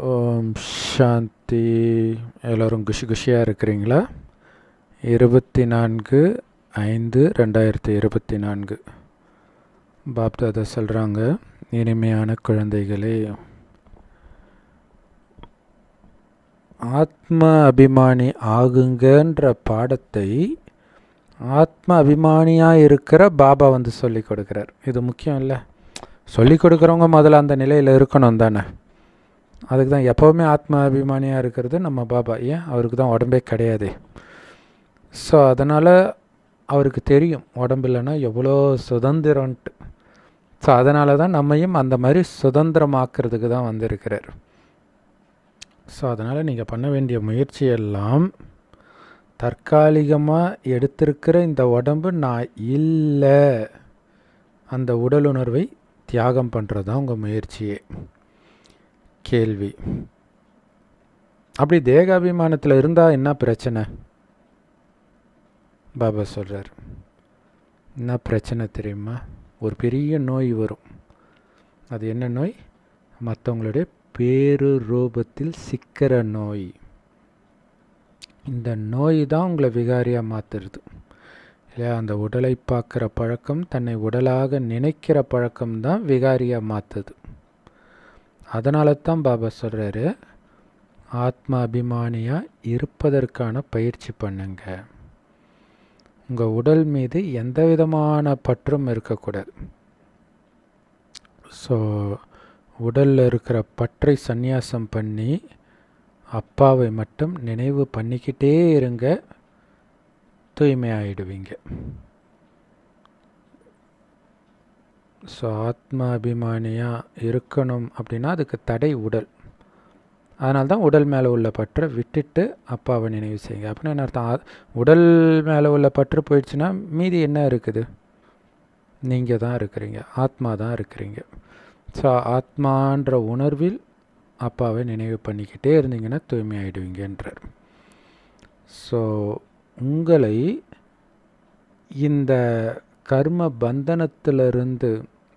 ஓம் சாந்தி. எல்லோரும் குஷி குஷியாக இருக்கிறீங்களா? 24/5/2024 பாப்தாதா சொல்கிறாங்க, இனிமையான குழந்தைகளே, ஆத்ம அபிமானி ஆகுங்கன்ற பாடத்தை ஆத்ம அபிமானியாக இருக்கிற பாபா வந்து சொல்லி கொடுக்குறார். இது முக்கியம் இல்லை? சொல்லி கொடுக்குறவங்க முதல்ல அந்த நிலையில் இருக்கணும் தானே. அதுக்கு தான் எப்போவுமே ஆத்ம அபிமானியாக இருக்கிறது நம்ம பாபா. ஏன்? அவருக்கு தான் உடம்பே கிடையாது. ஸோ அதனால் அவருக்கு தெரியும் உடம்பு இல்லைன்னா எவ்வளோ சுதந்திரன்ட்டு. ஸோ அதனால தான் நம்மையும் அந்த மாதிரி சுதந்திரமாக்குறதுக்கு தான் வந்திருக்கிறார். ஸோ அதனால் நீங்கள் பண்ண வேண்டிய முயற்சியெல்லாம் தற்காலிகமாக எடுத்திருக்கிற இந்த உடம்பு நான் இல்லை, அந்த உடலுணர்வை தியாகம் பண்ணுறது தான் உங்கள் முயற்சியே. கேள்வி, அப்படி தேகாபிமானத்தில் இருந்தால் என்ன பிரச்சனை? பாபா சொல்கிறார், என்ன பிரச்சனை தெரியுமா? ஒரு பெரிய நோய் வரும். அது என்ன நோய்? மற்றவங்களுடைய பேரு ரூபத்தில் சிக்கிற நோய். இந்த நோய் தான் உங்களை விகாரியாக மாற்றுறது இல்லையா? அந்த உடலை பார்க்குற பழக்கம், தன்னை உடலாக நினைக்கிற பழக்கம்தான் விகாரியாக மாற்றுது. அதனால தான் பாபா சொல்கிறாரு, ஆத்ம அபிமானியாக இருப்பதற்கான பயிற்சி பண்ணுங்க. உங்கள் உடல் மீது எந்த விதமான பற்றும் இருக்கக்கூடாது. ஸோ உடலில் இருக்கிற பற்றை சந்நியாசம் பண்ணி அப்பாவை மட்டும் நினைவு பண்ணிக்கிட்டே இருங்க, தூய்மையாயிடுவீங்க. ஸோ ஆத்ம அபிமானியாக இருக்கணும் அப்படின்னா அதுக்கு தடை உடல். அதனால தான் உடல் மேலே உள்ள பற்றை விட்டுட்டு அப்பாவை நினைவு செய்யுங்க. அப்படின்னு என்ன அர்த்தம்? உடல் மேலே உள்ள பற்று போயிடுச்சுன்னா மீதி என்ன இருக்குது? நீங்கள் தான் இருக்கிறீங்க, ஆத்மா தான் இருக்கிறீங்க. ஸோ ஆத்மான்ற உணர்வில் அப்பாவை நினைவு பண்ணிக்கிட்டே இருந்தீங்கன்னா தூய்மையாயிடுவீங்கன்றார். ஸோ உங்களை இந்த கர்ம பந்தனத்திலிருந்து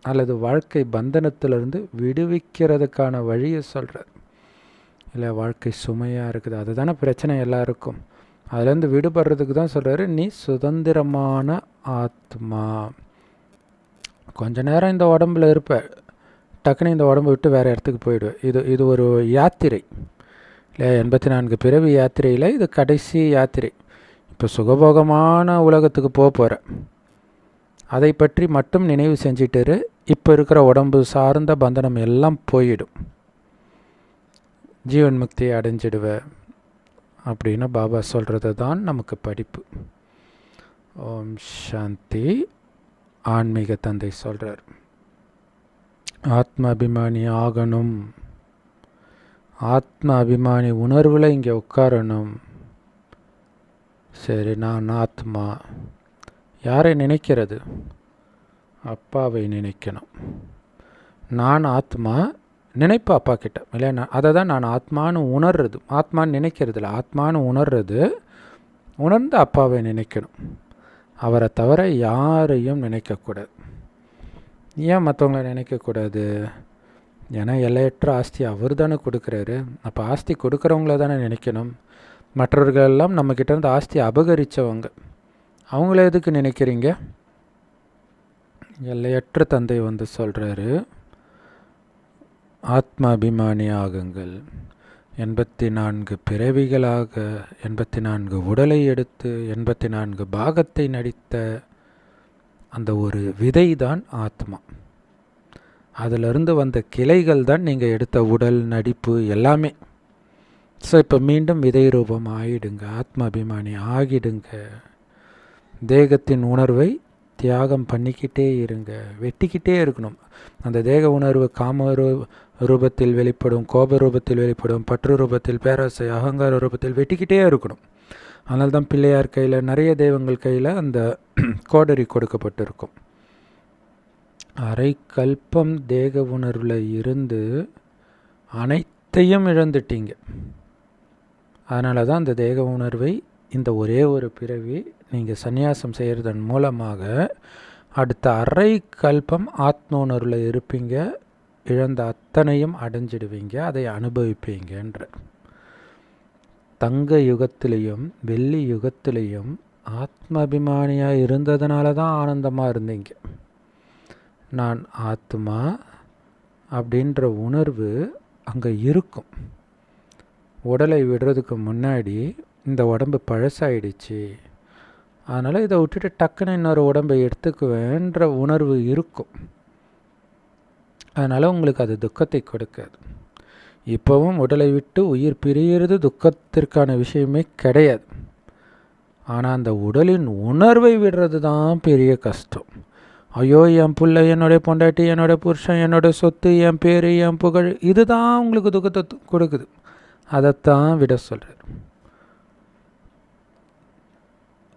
அல்லது வாழ்க்கை பந்தனத்திலிருந்து விடுவிக்கிறதுக்கான வழியை சொல்கிறார். இல்லை, வாழ்க்கை சுமையாக இருக்குது, அதுதானே பிரச்சனை எல்லாருக்கும். அதுலேருந்து விடுபடுறதுக்கு தான் சொல்கிறாரு, நீ சுதந்திரமான ஆத்மா. கொஞ்ச நேரம் இந்த உடம்புல இருப்ப, டக்குன்னு இந்த உடம்பு விட்டு வேறு இடத்துக்கு போயிடுவேன். இது ஒரு யாத்திரை இல்லை, 84 பிறவி யாத்திரையில் இது கடைசி யாத்திரை. இப்போ சுகபோகமான உலகத்துக்கு போகிற அதை பற்றி மட்டும் நினைவு செஞ்சிட்டு இப்போ இருக்கிற உடம்பு சார்ந்த பந்தனம் எல்லாம் போயிடும், ஜீவன் முக்தியை அடைஞ்சிடுவ அப்படின்னு பாபா சொல்கிறது தான் நமக்கு படிப்பு. ஓம் சாந்தி. ஆன்மீக தந்தை சொல்கிறார், ஆத்ம அபிமானி ஆகணும், ஆத்ம அபிமானி உணர்வில் இங்கே உட்காரணும். சரி, நான் ஆத்மா. யாரை நினைக்கிறது? அப்பாவை நினைக்கணும். நான் ஆத்மா, நினைப்பு அப்பா கிட்ட இல்லையா? அதை தான் நான் ஆத்மானு உணர்றது. ஆத்மான்னு நினைக்கிறது இல்லை, ஆத்மானு உணர்றது. உணர்ந்து அப்பாவை நினைக்கணும். அவரை தவிர யாரையும் நினைக்கக்கூடாது. ஏன் மற்றவங்கள நினைக்கக்கூடாது? ஏன்னா எல்லையற்ற ஆஸ்தி அவர் தானே கொடுக்குறாரு. அப்போ ஆஸ்தி கொடுக்குறவங்கள தானே நினைக்கணும். மற்றவர்களெல்லாம் நம்மக்கிட்ட இருந்து ஆஸ்தி அபகரித்தவங்க, அவங்கள எதுக்கு நினைக்கிறீங்க? எல்லையற்ற தந்தை வந்து சொல்கிறாரு, ஆத்ம அபிமானி ஆகுங்கள். 84 பிறவிகளாக 84 உடலை எடுத்து 84 பாகத்தை நடித்த அந்த ஒரு விதை தான் ஆத்மா. அதிலிருந்து வந்த கிளைகள் தான் நீங்கள் எடுத்த உடல், நடிப்பு எல்லாமே. ஸோ இப்போ மீண்டும் விதை ரூபம் ஆகிடுங்க, ஆத்ம அபிமானி ஆகிடுங்க. தேகத்தின் உணர்வை தியாகம் பண்ணிக்கிட்டே இருங்க, வெட்டிக்கிட்டே இருக்கணும். அந்த தேக உணர்வு காம ரூபத்தில் வெளிப்படும், கோப ரூபத்தில் வெளிப்படும், பற்று ரூபத்தில், பேராசை, அகங்கார ரூபத்தில் வெட்டிக்கிட்டே இருக்கணும். அதனால தான் பிள்ளையார் கையில், நிறைய தெய்வங்கள் கையில் அந்த கோடரி கொடுக்கப்பட்டிருக்கும். அரை கல்பம் தேக உணர்வில் இருந்து அனைத்தையும் இழந்துட்டீங்க. அதனால தான் அந்த தேக உணர்வை இந்த ஒரே ஒரு பிறவி நீங்கள் சந்நியாசம் செய்கிறதன் மூலமாக அடுத்த அரை கல்பம் ஆத்ம உணர்வில் இருப்பீங்க, இழந்த அத்தனையும் அடைஞ்சிடுவீங்க, அதை அனுபவிப்பீங்கன்ற. தங்க யுகத்திலையும் வெள்ளி யுகத்திலையும் ஆத்மாபிமானியாக இருந்ததுனால தான் ஆனந்தமாக இருந்தீங்க. நான் ஆத்மா அப்படின்ற உணர்வு அங்கே இருக்கும். உடலை விடுறதுக்கு முன்னாடி இந்த உடம்பு பழசாயிடுச்சு, அதனால் இதை விட்டுட்டு டக்குன்னு இன்னொரு உடம்பை எடுத்துக்குவேன்ற உணர்வு இருக்கும். அதனால் உங்களுக்கு அது துக்கத்தை கொடுக்காது. இப்போவும் உடலை விட்டு உயிர் பிரிகிறது துக்கத்திற்கான விஷயமே கிடையாது. ஆனால் அந்த உடலின் உணர்வை விடுறது தான் பெரிய கஷ்டம். ஐயோ, என் பிள்ளை, என்னுடைய பொண்டாட்டி, என்னோடய புருஷன், என்னோடய சொத்து, என் பேர், என் புகழ், இதுதான் உங்களுக்கு துக்கத்தை கொடுக்குது. அதைத்தான் விட சொல்கிறார்.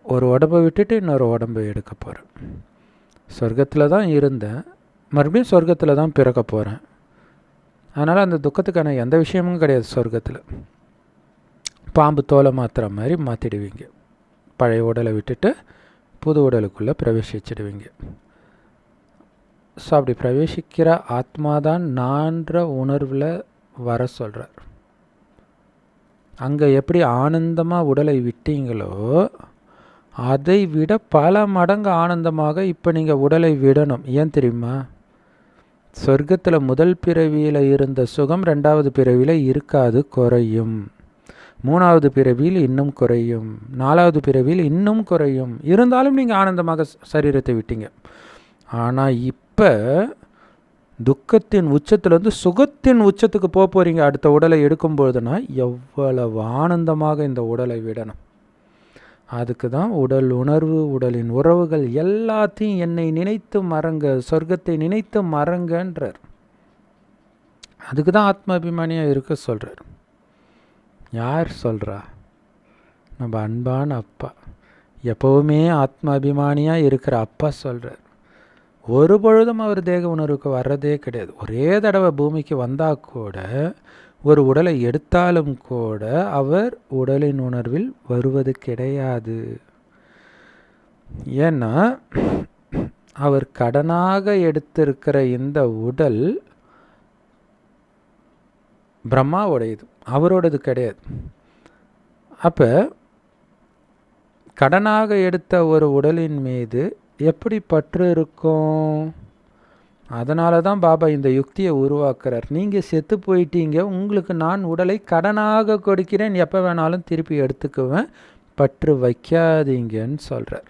ஒரு உடம்பை விட்டுட்டு இன்னொரு உடம்பை எடுக்க போகிறேன். சொர்க்கத்தில் தான் இருந்தேன், மறுபடியும் சொர்க்கத்தில் தான் பிறக்க போகிறேன். அதனால் அந்த துக்கத்துக்கான எந்த விஷயமும் கிடையாது. சொர்க்கத்தில் பாம்பு தோலை மாற்றுற மாதிரி மாற்றிடுவீங்க. பழைய உடலை விட்டுட்டு புது உடலுக்குள்ளே பிரவேசிச்சிடுவீங்க. ஸோ அப்படி பிரவேசிக்கிற ஆத்மாதான் நான்ற உணர்வில் வர சொல்கிறார். அங்கே எப்படி ஆனந்தமாக உடலை விட்டீங்களோ அதை விட பல மடங்கு ஆனந்தமாக இப்போ நீங்கள் உடலை விடணும். ஏன் தெரியுமா? சொர்க்கத்தில் முதல் பிறவியில் இருந்த சுகம் ரெண்டாவது பிறவியில் இருக்காது, குறையும். மூணாவது பிறவியில் இன்னும் குறையும், நாலாவது பிறவியில் இன்னும் குறையும். இருந்தாலும் நீங்கள் ஆனந்தமாக சரீரத்தை விட்டீங்க. ஆனால் இப்போ துக்கத்தின் உச்சத்துலேருந்து சுகத்தின் உச்சத்துக்கு போக போகிறீங்க. அடுத்த உடலை எடுக்கும்பொழுதுனா எவ்வளவு ஆனந்தமாக இந்த உடலை விடணும். அதுக்கு தான் உடல் உணர்வு, உடலின் உறவுகள் எல்லாத்தையும் என்னை நினைத்து மறங்க, சொர்க்கத்தை நினைத்து மறங்கன்றார். அதுக்கு தான் ஆத்மாபிமானியாக இருக்க சொல்கிறார். யார் சொல்கிறா? நம்ம அன்பான அப்பா, எப்போவுமே ஆத்மாபிமானியாக இருக்கிற அப்பா சொல்கிறார். ஒரு பொழுதும் அவர் தேக உணர்வுக்கு வர்றதே கிடையாது. ஒரே தடவை பூமிக்கு வந்தால் கூட, ஒரு உடலை எடுத்தாலும் கூட அவர் உடலின் உணர்வில் வருவது கிடையாது. ஏன்னா அவர் கடனாக எடுத்திருக்கிற இந்த உடல் பிரம்மாவுடையது, அவரோடது கிடையாது. அப்போ கடனாக எடுத்த ஒரு உடலின் மீது எப்படி பற்று இருக்கும்? அதனால தான் பாபா இந்த யுக்தியை உருவாக்குறார். நீங்கள் செத்து போயிட்டீங்க, உங்களுக்கு நான் உடலை கடனாக கொடுக்கிறேன், எப்போ வேணாலும் திருப்பி எடுத்துக்குவேன், பற்று வைக்காதீங்கன்னு சொல்கிறார்.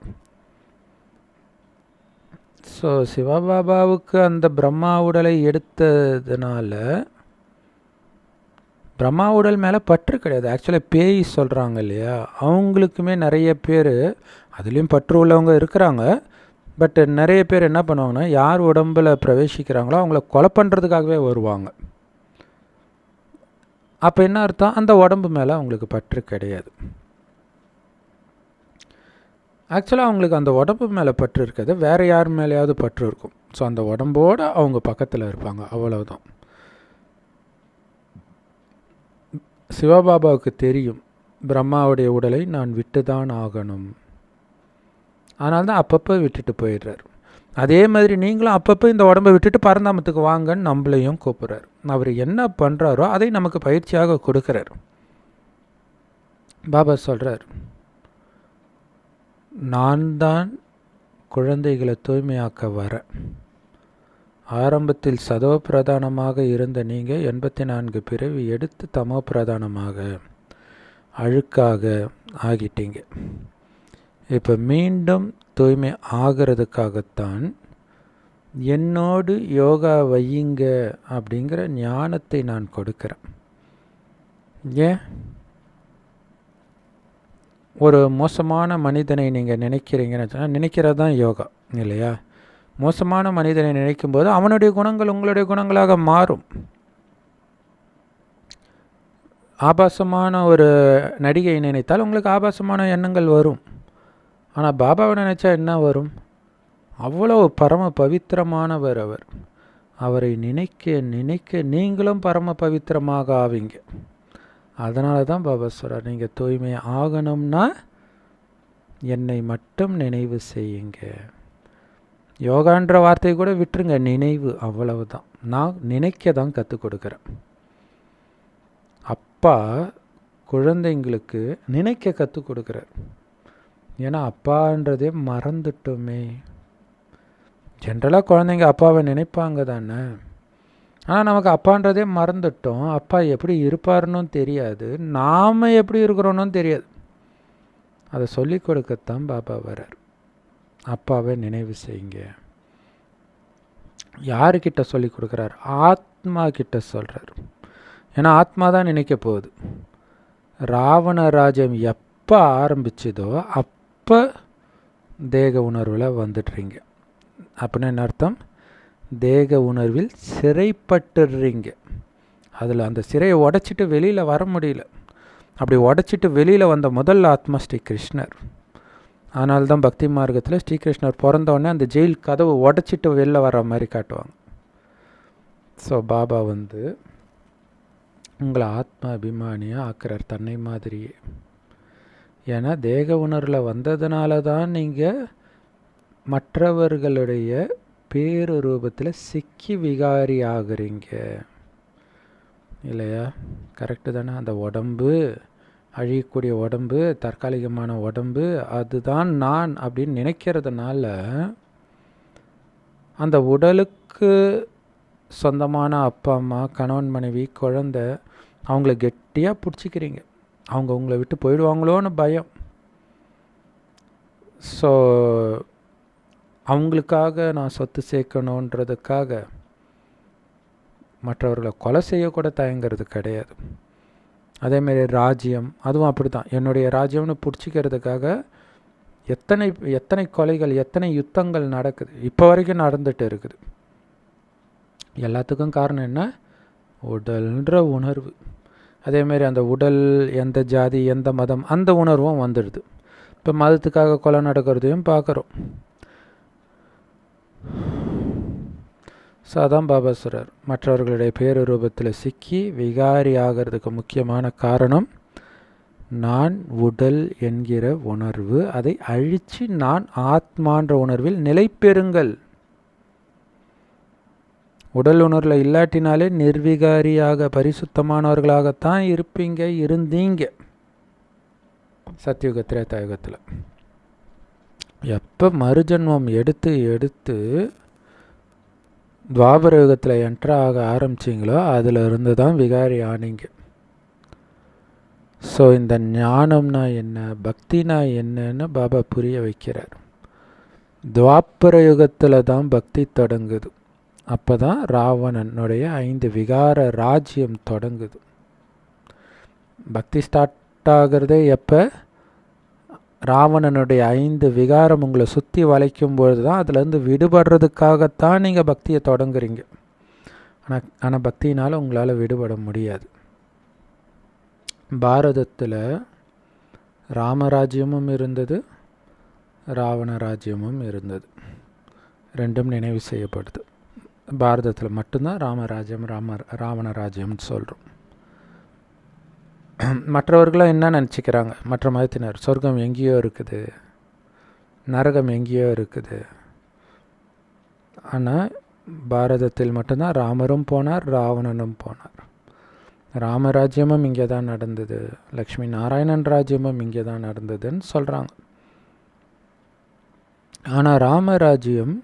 ஸோ சிவபாபாவுக்கு அந்த பிரம்மா உடலை எடுத்ததுனால பிரம்மா உடல் மேலே பற்று கிடையாது. ஆக்சுவலாக பேய் சொல்கிறாங்க இல்லையா, அவங்களுக்குமே நிறைய பேர் அதுலேயும் பற்று உள்ளவங்க இருக்கிறாங்க. பட் நிறைய பேர் என்ன பண்ணுவாங்கன்னா, யார் உடம்பில் பிரவேசிக்கிறாங்களோ அவங்கள கொலை பண்ணுறதுக்காகவே வருவாங்க. அப்போ என்ன அர்த்தம்? அந்த உடம்பு மேலே அவங்களுக்கு பற்று கிடையாது. ஆக்சுவலாக அவங்களுக்கு அந்த உடம்பு மேலே பற்று இருக்காது, வேறு யார் மேலேயாவது பற்று இருக்கும். ஸோ அந்த உடம்போடு அவங்க பக்கத்தில் இருப்பாங்க, அவ்வளவுதான். சிவபாபாவுக்கு தெரியும் பிரம்மாவுடைய உடலை நான் விட்டு தான் ஆகணும். அதனால தான் அப்பப்போ விட்டுட்டு போயிடுறார். அதே மாதிரி நீங்களும் அப்பப்போ இந்த உடம்பை விட்டுட்டு பரந்தாமத்துக்கு வாங்கன்னு நம்மளையும் கூப்பிட்றார். அவர் என்ன பண்ணுறாரோ அதை நமக்கு பயிற்சியாக கொடுக்குறார். பாபா சொல்கிறார், நான் தான் குழந்தைகளை தூய்மையாக்க வரேன். ஆரம்பத்தில் சதோ பிரதானமாக இருந்த நீங்கள் 84 பிறவி எடுத்து தமோ பிரதானமாக அழுக்காக ஆகிட்டீங்க. இப்போ மீண்டும் தூய்மை ஆகிறதுக்காகத்தான் என்னோடு யோகா வையுங்க அப்படிங்கிற ஞானத்தை நான் கொடுக்குறேன். ஏன்? ஒரு மோசமான மனிதனை நீங்கள் நினைக்கிறீங்கன்னு சொன்னால், நினைக்கிறது தான் யோகா இல்லையா? மோசமான மனிதனை நினைக்கும்போது அவனுடைய குணங்கள் உங்களுடைய குணங்களாக மாறும். ஆபாசமான ஒரு நடிகை நினைத்தால் உங்களுக்கு ஆபாசமான எண்ணங்கள் வரும். ஆனால் பாபாவை நினைச்சா என்ன வரும்? அவ்வளோ பரம பவித்திரமானவர் அவர். அவரை நினைக்க நினைக்க நீங்களும் பரம பவித்திரமாக ஆவீங்க. அதனால தான் பாபா சொல்கிறார், நீங்கள் தூய்மை ஆகணும்னா என்னை மட்டும் நினைவு செய்யுங்க. யோகான்ற வார்த்தையை கூட விட்டுருங்க, நினைவு, அவ்வளவுதான். நான் நினைக்க தான் கற்றுக் கொடுக்குறேன். அப்பா குழந்தைங்களுக்கு நினைக்க கற்றுக் கொடுக்குறார். ஏன்னா அப்பான்றதே மறந்துட்டோமே. ஜென்ரலாக குழந்தைங்க அப்பாவை நினைப்பாங்க தானே, ஆனால் நமக்கு அப்பான்றதே மறந்துட்டோம். அப்பா எப்படி இருப்பாருன்னு தெரியாது, நாம் எப்படி இருக்கிறோன்னு தெரியாது. அதை சொல்லி கொடுக்கத்தான் பாபா வரார். அப்பாவை நினைவு செய்யுங்க. யாருக்கிட்ட சொல்லி கொடுக்குறார்? ஆத்மா கிட்ட சொல்கிறார். ஏன்னா ஆத்மா தான் நினைக்க போகுது. ராவண ராஜ்யம் எப்போ ஆரம்பிச்சதோ அப்போ தேக உணர்வில் வந்துடுறீங்க. அப்படின்னு என்ன அர்த்தம்? தேக உணர்வில் சிறைப்பட்டுடுறீங்க. அதில் அந்த சிறையை உடைச்சிட்டு வெளியில் வர முடியல. அப்படி உடைச்சிட்டு வெளியில் வந்த முதல் ஆத்மா ஸ்ரீ கிருஷ்ணர். அதனால்தான் பக்தி மார்க்கத்தில் ஸ்ரீகிருஷ்ணர் பிறந்தோடனே அந்த ஜெயில் கதவு உடைச்சிட்டு வெளில வர மாதிரி காட்டுவாங்க. ஸோ பாபா வந்து உங்களை ஆத்மா அபிமானியாக ஆக்குறார், தன்னை மாதிரியே. ஏன்னா தேக உணர்வில் வந்ததுனால தான் நீங்கள் மற்றவர்களுடைய பேரு ரூபத்தில் சிக்கி விகாரி ஆகுறீங்க இல்லையா? கரெக்டு தானே? அந்த உடம்பு, அழியக்கூடிய உடம்பு, தற்காலிகமான உடம்பு, அதுதான் நான் அப்படின்னு நினைக்கிறதுனால அந்த உடலுக்கு சொந்தமான அப்பா அம்மா, கணவன் மனைவி, குழந்தை, அவங்கள கெட்டியாக பிடிச்சிக்கிறீங்க. அவங்க உங்களை விட்டு போயிடுவாங்களோன்னு பயம். ஸோ அவங்களுக்காக நான் சொத்து சேர்க்கணுன்றதுக்காக மற்றவர்களை கொலை செய்யக்கூட தயங்கிறது கிடையாது. அதேமாரி ராஜ்யம், அதுவும் அப்படி தான். என்னுடைய ராஜ்யம்னு பிடிச்சிக்கிறதுக்காக எத்தனை கொலைகள், எத்தனை யுத்தங்கள் நடக்குது, இப்போ வரைக்கும் நடந்துகிட்டு இருக்குது. எல்லாத்துக்கும் காரணம் என்ன? உடல்ன்ற உணர்வு. அதேமாரி அந்த உடல், எந்த ஜாதி, எந்த மதம், அந்த உணர்வும் வந்துடுது. இப்போ மதத்துக்காக கொலை நடக்கிறதையும் பார்க்குறோம். ஸோ அதான் பாபா சொல்றார், மற்றவர்களுடைய பேரு ரூபத்தில் சிக்கி விகாரி ஆகிறதுக்கு முக்கியமான காரணம் நான் உடல் என்கிற உணர்வு. அதை அழித்து நான் ஆத்மான்ற உணர்வில் நிலை பெறுங்கள். உடல் உணர்வில் இல்லாட்டினாலே நிர்விகாரியாக பரிசுத்தமானவர்களாகத்தான் இருப்பீங்க, இருந்தீங்க சத்தியுக திரேதாயுகத்தில். எப்போ மறுஜன்மம் எடுத்து எடுத்து துவாபர யுகத்தில் என்ட்ரு ஆக ஆரம்பிச்சிங்களோ அதில் இருந்து தான் விகாரி ஆனீங்க. ஸோ இந்த ஞானம்னா என்ன, பக்தினா என்னன்னு பாபா புரிய வைக்கிறார். துவாபர யுகத்தில் தான் பக்தி தொடங்குது. அப்போ தான் ராவணனுடைய 5 விகார ராஜ்யம் தொடங்குது. பக்தி ஸ்டார்ட் ஆகிறதே எப்போ? ராவணனுடைய 5 விகாரம் உங்களை சுற்றி வளைக்கும்பொழுது தான் அதுலேருந்து விடுபடுறதுக்காகத்தான் நீங்கள் பக்தியை தொடங்குறீங்க. ஆனால் பக்தியினால் உங்களால் விடுபட முடியாது. பாரதத்தில் ராமராஜ்யமும் இருந்தது, ராவண ராஜ்யமும் இருந்தது. ரெண்டும் நினைவு செய்யப்படுது. பாரதத்தில் மட்டும்தான் ராமராஜ்யம், ராவண ராஜ்யம்னு சொல்கிறோம். மற்றவர்களாம் என்ன நினச்சிக்கிறாங்க? மற்ற மதத்தினர் சொர்க்கம் எங்கேயோ இருக்குது, நரகம் எங்கேயோ இருக்குது. ஆனால் பாரதத்தில் மட்டும்தான் ராமரும் போனார், ராவணனும் போனார். ராமராஜ்யமும் இங்கே தான் நடந்தது, லக்ஷ்மி நாராயணன் ராஜ்யமும் இங்கே தான் நடந்ததுன்னு சொல்கிறாங்க. ஆனால் ராமராஜ்யம்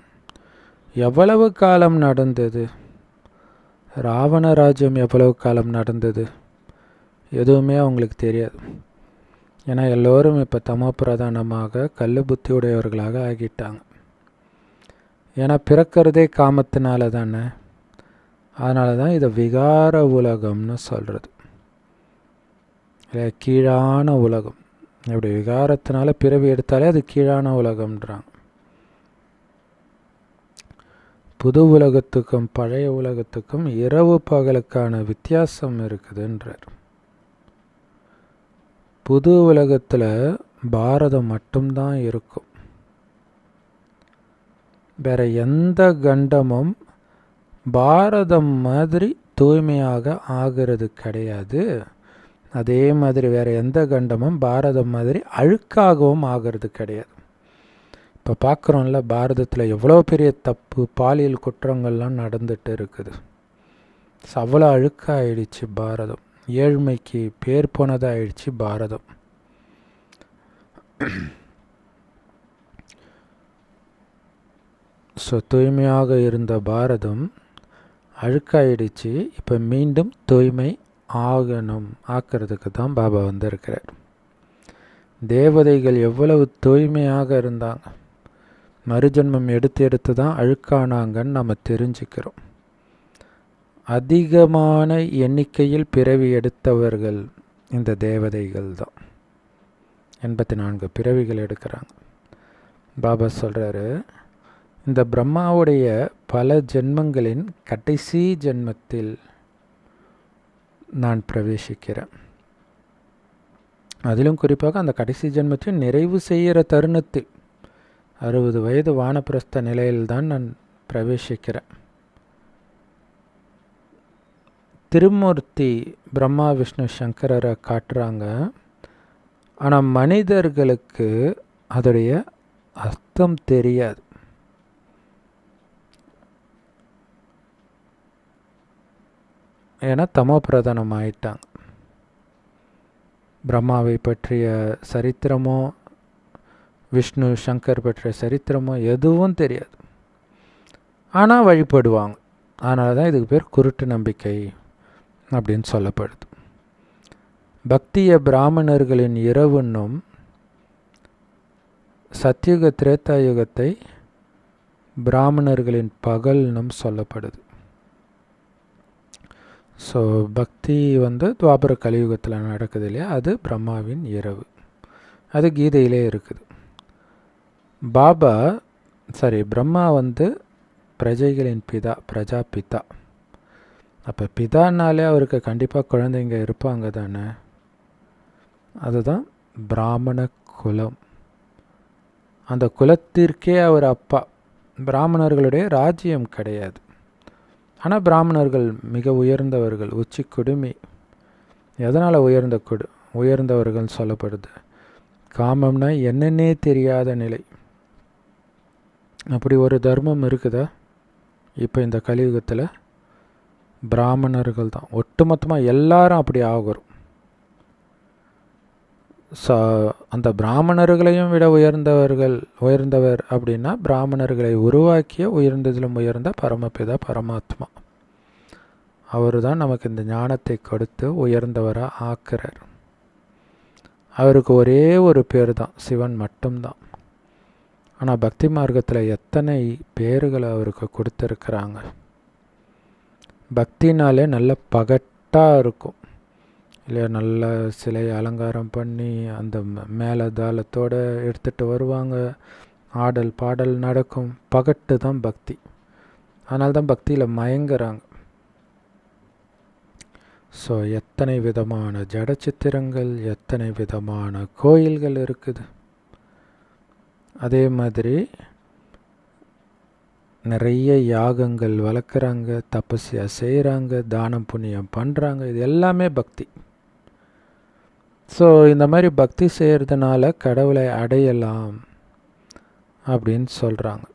எவ்வளவு காலம் நடந்தது? ராவண ராஜ்யம் எவ்வளவு காலம் நடந்தது? எதுவுமே அவங்களுக்கு தெரியாது. ஏன்னா எல்லோரும் இப்போ தமோ பிரதானமாக கல்லு புத்தி உடையவர்களாக ஆகிட்டாங்க. ஏன்னா பிறக்கிறதே காமத்தினால தானே. அதனால தான் இதை விகார உலகம்னு சொல்கிறது. கீழான உலகம். இப்படி விகாரத்தினால பிறவி எடுத்தாலே அது கீழான உலகம்ன்றாங்க. புது உலகத்துக்கும் பழைய உலகத்துக்கும் இரவு பகலுக்கான வித்தியாசம் இருக்குதுன்றார். புது உலகத்தில் பாரதம் மட்டும்தான் இருக்கும். வேற எந்த கண்டமும் பாரதம் மாதிரி தூய்மையாக ஆகிறது கிடையாது. அதே மாதிரி வேற எந்த கண்டமும் பாரதம் மாதிரி அழுக்காகவும் ஆகிறது கிடையாது. இப்போ பார்க்குறோம்ல, பாரதத்தில் எவ்வளோ பெரிய தப்பு, பாலியல் குற்றங்கள்லாம் நடந்துட்டு இருக்குது. அவ்வளோ அழுக்காயிடுச்சு பாரதம். ஏழ்மைக்கு பேர் போனதாகிடுச்சு பாரதம். தூய்மையாக இருந்த பாரதம் அழுக்காயிடுச்சு. இப்போ மீண்டும் தூய்மை ஆக்கிறதுக்கு தான் பாபா வந்திருக்கிறார். தேவதைகள் எவ்வளவு தூய்மையாக இருந்தாங்க, மறுஜன்மம் எடுத்து தான் அழுக்கானாங்கன்னு நம்ம தெரிஞ்சுக்கிறோம். அதிகமான எண்ணிக்கையில் பிறவி எடுத்தவர்கள் இந்த தேவதைகள் தான். 84 பிறவிகள் எடுக்கிறாங்க. பாபா சொல்கிறாரு, இந்த பிரம்மாவுடைய பல ஜென்மங்களின் கடைசி ஜென்மத்தில் நான் பிரவேசிக்கிறேன். அதிலும் குறிப்பாக அந்த கடைசி ஜென்மத்தை நிறைவு செய்கிற தருணத்தில் 60 வயது வானப்பிரஸ்த நிலையில்தான் நான் பிரவேசிக்கிறேன். திருமூர்த்தி பிரம்மா விஷ்ணு சங்கரரை காட்டுறாங்க. ஆனால் மனிதர்களுக்கு அதோடைய அர்த்தம் தெரியாது. ஏன்னா தமோ பிரதானம் ஆயிட்டாங்க. பிரம்மாவை பற்றிய சரித்திரமோ விஷ்ணு சங்கர் பற்றிய சரித்திரமோ எதுவும் தெரியாது. ஆனால் வழிபடுவாங்க. அதனால தான் இதுக்கு பேர் குருட்டு நம்பிக்கை அப்படின்னு சொல்லப்படுது. பக்திய பிராமணர்களின் இரவுன்னும் சத்யுக திரேதாயுகத்தை பிராமணர்களின் பகல்னும் சொல்லப்படுது. பக்தி துவாபர கலியுகத்தில் நடக்குது இல்லையா, அது பிரம்மாவின் இரவு. அது கீதையிலே இருக்குது. பிரம்மா பிரஜைகளின் பிதா, பிரஜாபிதா. அப்போ பிதானாலே அவருக்கு கண்டிப்பாக குழந்தைங்க இருப்பாங்க தானே. அதுதான் பிராமண குலம். அந்த குலத்திற்கே அவர் அப்பா. பிராமணர்களுடைய ராஜ்யம் கிடையாது. ஆனால் பிராமணர்கள் மிக உயர்ந்தவர்கள், உச்சி குடுமி. எதனால் உயர்ந்தவர்கள் சொல்லப்படுது? காமம்னா என்னன்னே தெரியாத நிலை. அப்படி ஒரு தர்மம் இருக்குதா? இப்போ இந்த கலியுகத்தில் பிராமணர்கள் தான் ஒட்டுமொத்தமாக எல்லாரும் அப்படி ஆகிறோம். அந்த பிராமணர்களையும் விட உயர்ந்தவர் அப்படின்னா பிராமணர்களை உருவாக்கிய உயர்ந்ததிலும் உயர்ந்த பரமபிதா பரமாத்மா. அவர் தான் நமக்கு இந்த ஞானத்தை கொடுத்து உயர்ந்தவராக ஆக்குறார். அவருக்கு ஒரே ஒரு பேர் தான், சிவன் மட்டும்தான். ஆனால் பக்தி மார்க்கத்தில் எத்தனை பேர்களை அவருக்கு கொடுத்துருக்குறாங்க. பக்தினாலே நல்ல பகட்டாக இருக்கும் இல்லையா. நல்ல சிலை அலங்காரம் பண்ணி அந்த மேலதாளத்தோடு எடுத்துகிட்டு வருவாங்க. ஆடல் பாடல் நடக்கும். பகட்டு தான் பக்தி. அதனால தான் பக்தியில் மயங்குறாங்க. எத்தனை விதமான ஜட சித்திரங்கள், எத்தனை விதமான கோயில்கள் இருக்குது. அதே மாதிரி நிறைய யாகங்கள் வளர்க்குறாங்க, தபஸ்யா செய்கிறாங்க, தானம் புண்ணியம் பண்ணுறாங்க. இது எல்லாமே பக்தி. இந்த மாதிரி பக்தி செய்கிறதுனால கடவுளை அடையலாம் அப்படின்னு சொல்கிறாங்க.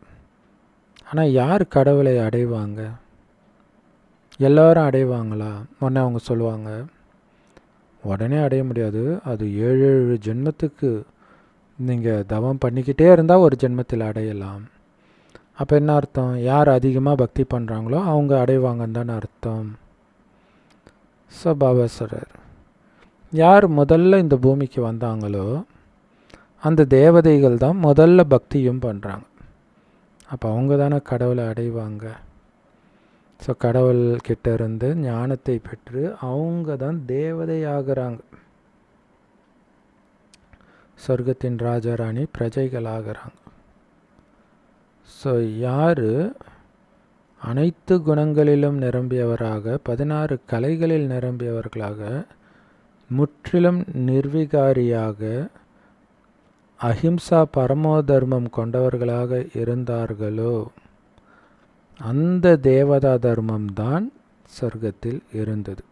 ஆனால் யார் கடவுளை அடைவாங்க? எல்லோரும் அடைவாங்களா? உடனே அவங்க சொல்லுவாங்க, உடனே அடைய முடியாது. அது 7 ஜென்மத்துக்கு நீங்கள் தவம் பண்ணிக்கிட்டே இருந்தால் ஒரு ஜென்மத்தில் அடையலாம். அப்போ என்ன அர்த்தம்? யார் அதிகமாக பக்தி பண்ணுறாங்களோ அவங்க அடைவாங்கன்னு தானே அர்த்தம். பாபா சொல்கிறார், யார் முதல்ல இந்த பூமிக்கு வந்தாங்களோ அந்த தேவதைகள் தான் முதல்ல பக்தியும் பண்ணுறாங்க. அப்போ அவங்க தானே கடவுளை அடைவாங்க. கடவுள்கிட்ட இருந்து ஞானத்தை பெற்று அவங்க தான் தேவதை ஆகிறாங்க. சொர்க்கத்தின் ராஜாராணி பிரஜைகள் ஆகிறாங்க. யார் அனைத்து குணங்களிலும் நிரம்பியவராக, 16 கலைகளில் நிரம்பியவர்களாக, முற்றிலும் நிர்விகாரியாக, அஹிம்சா பரமோதர்மம் கொண்டவர்களாக இருந்தார்களோ அந்த தேவதா தர்மம்தான் சொர்க்கத்தில் இருந்தது.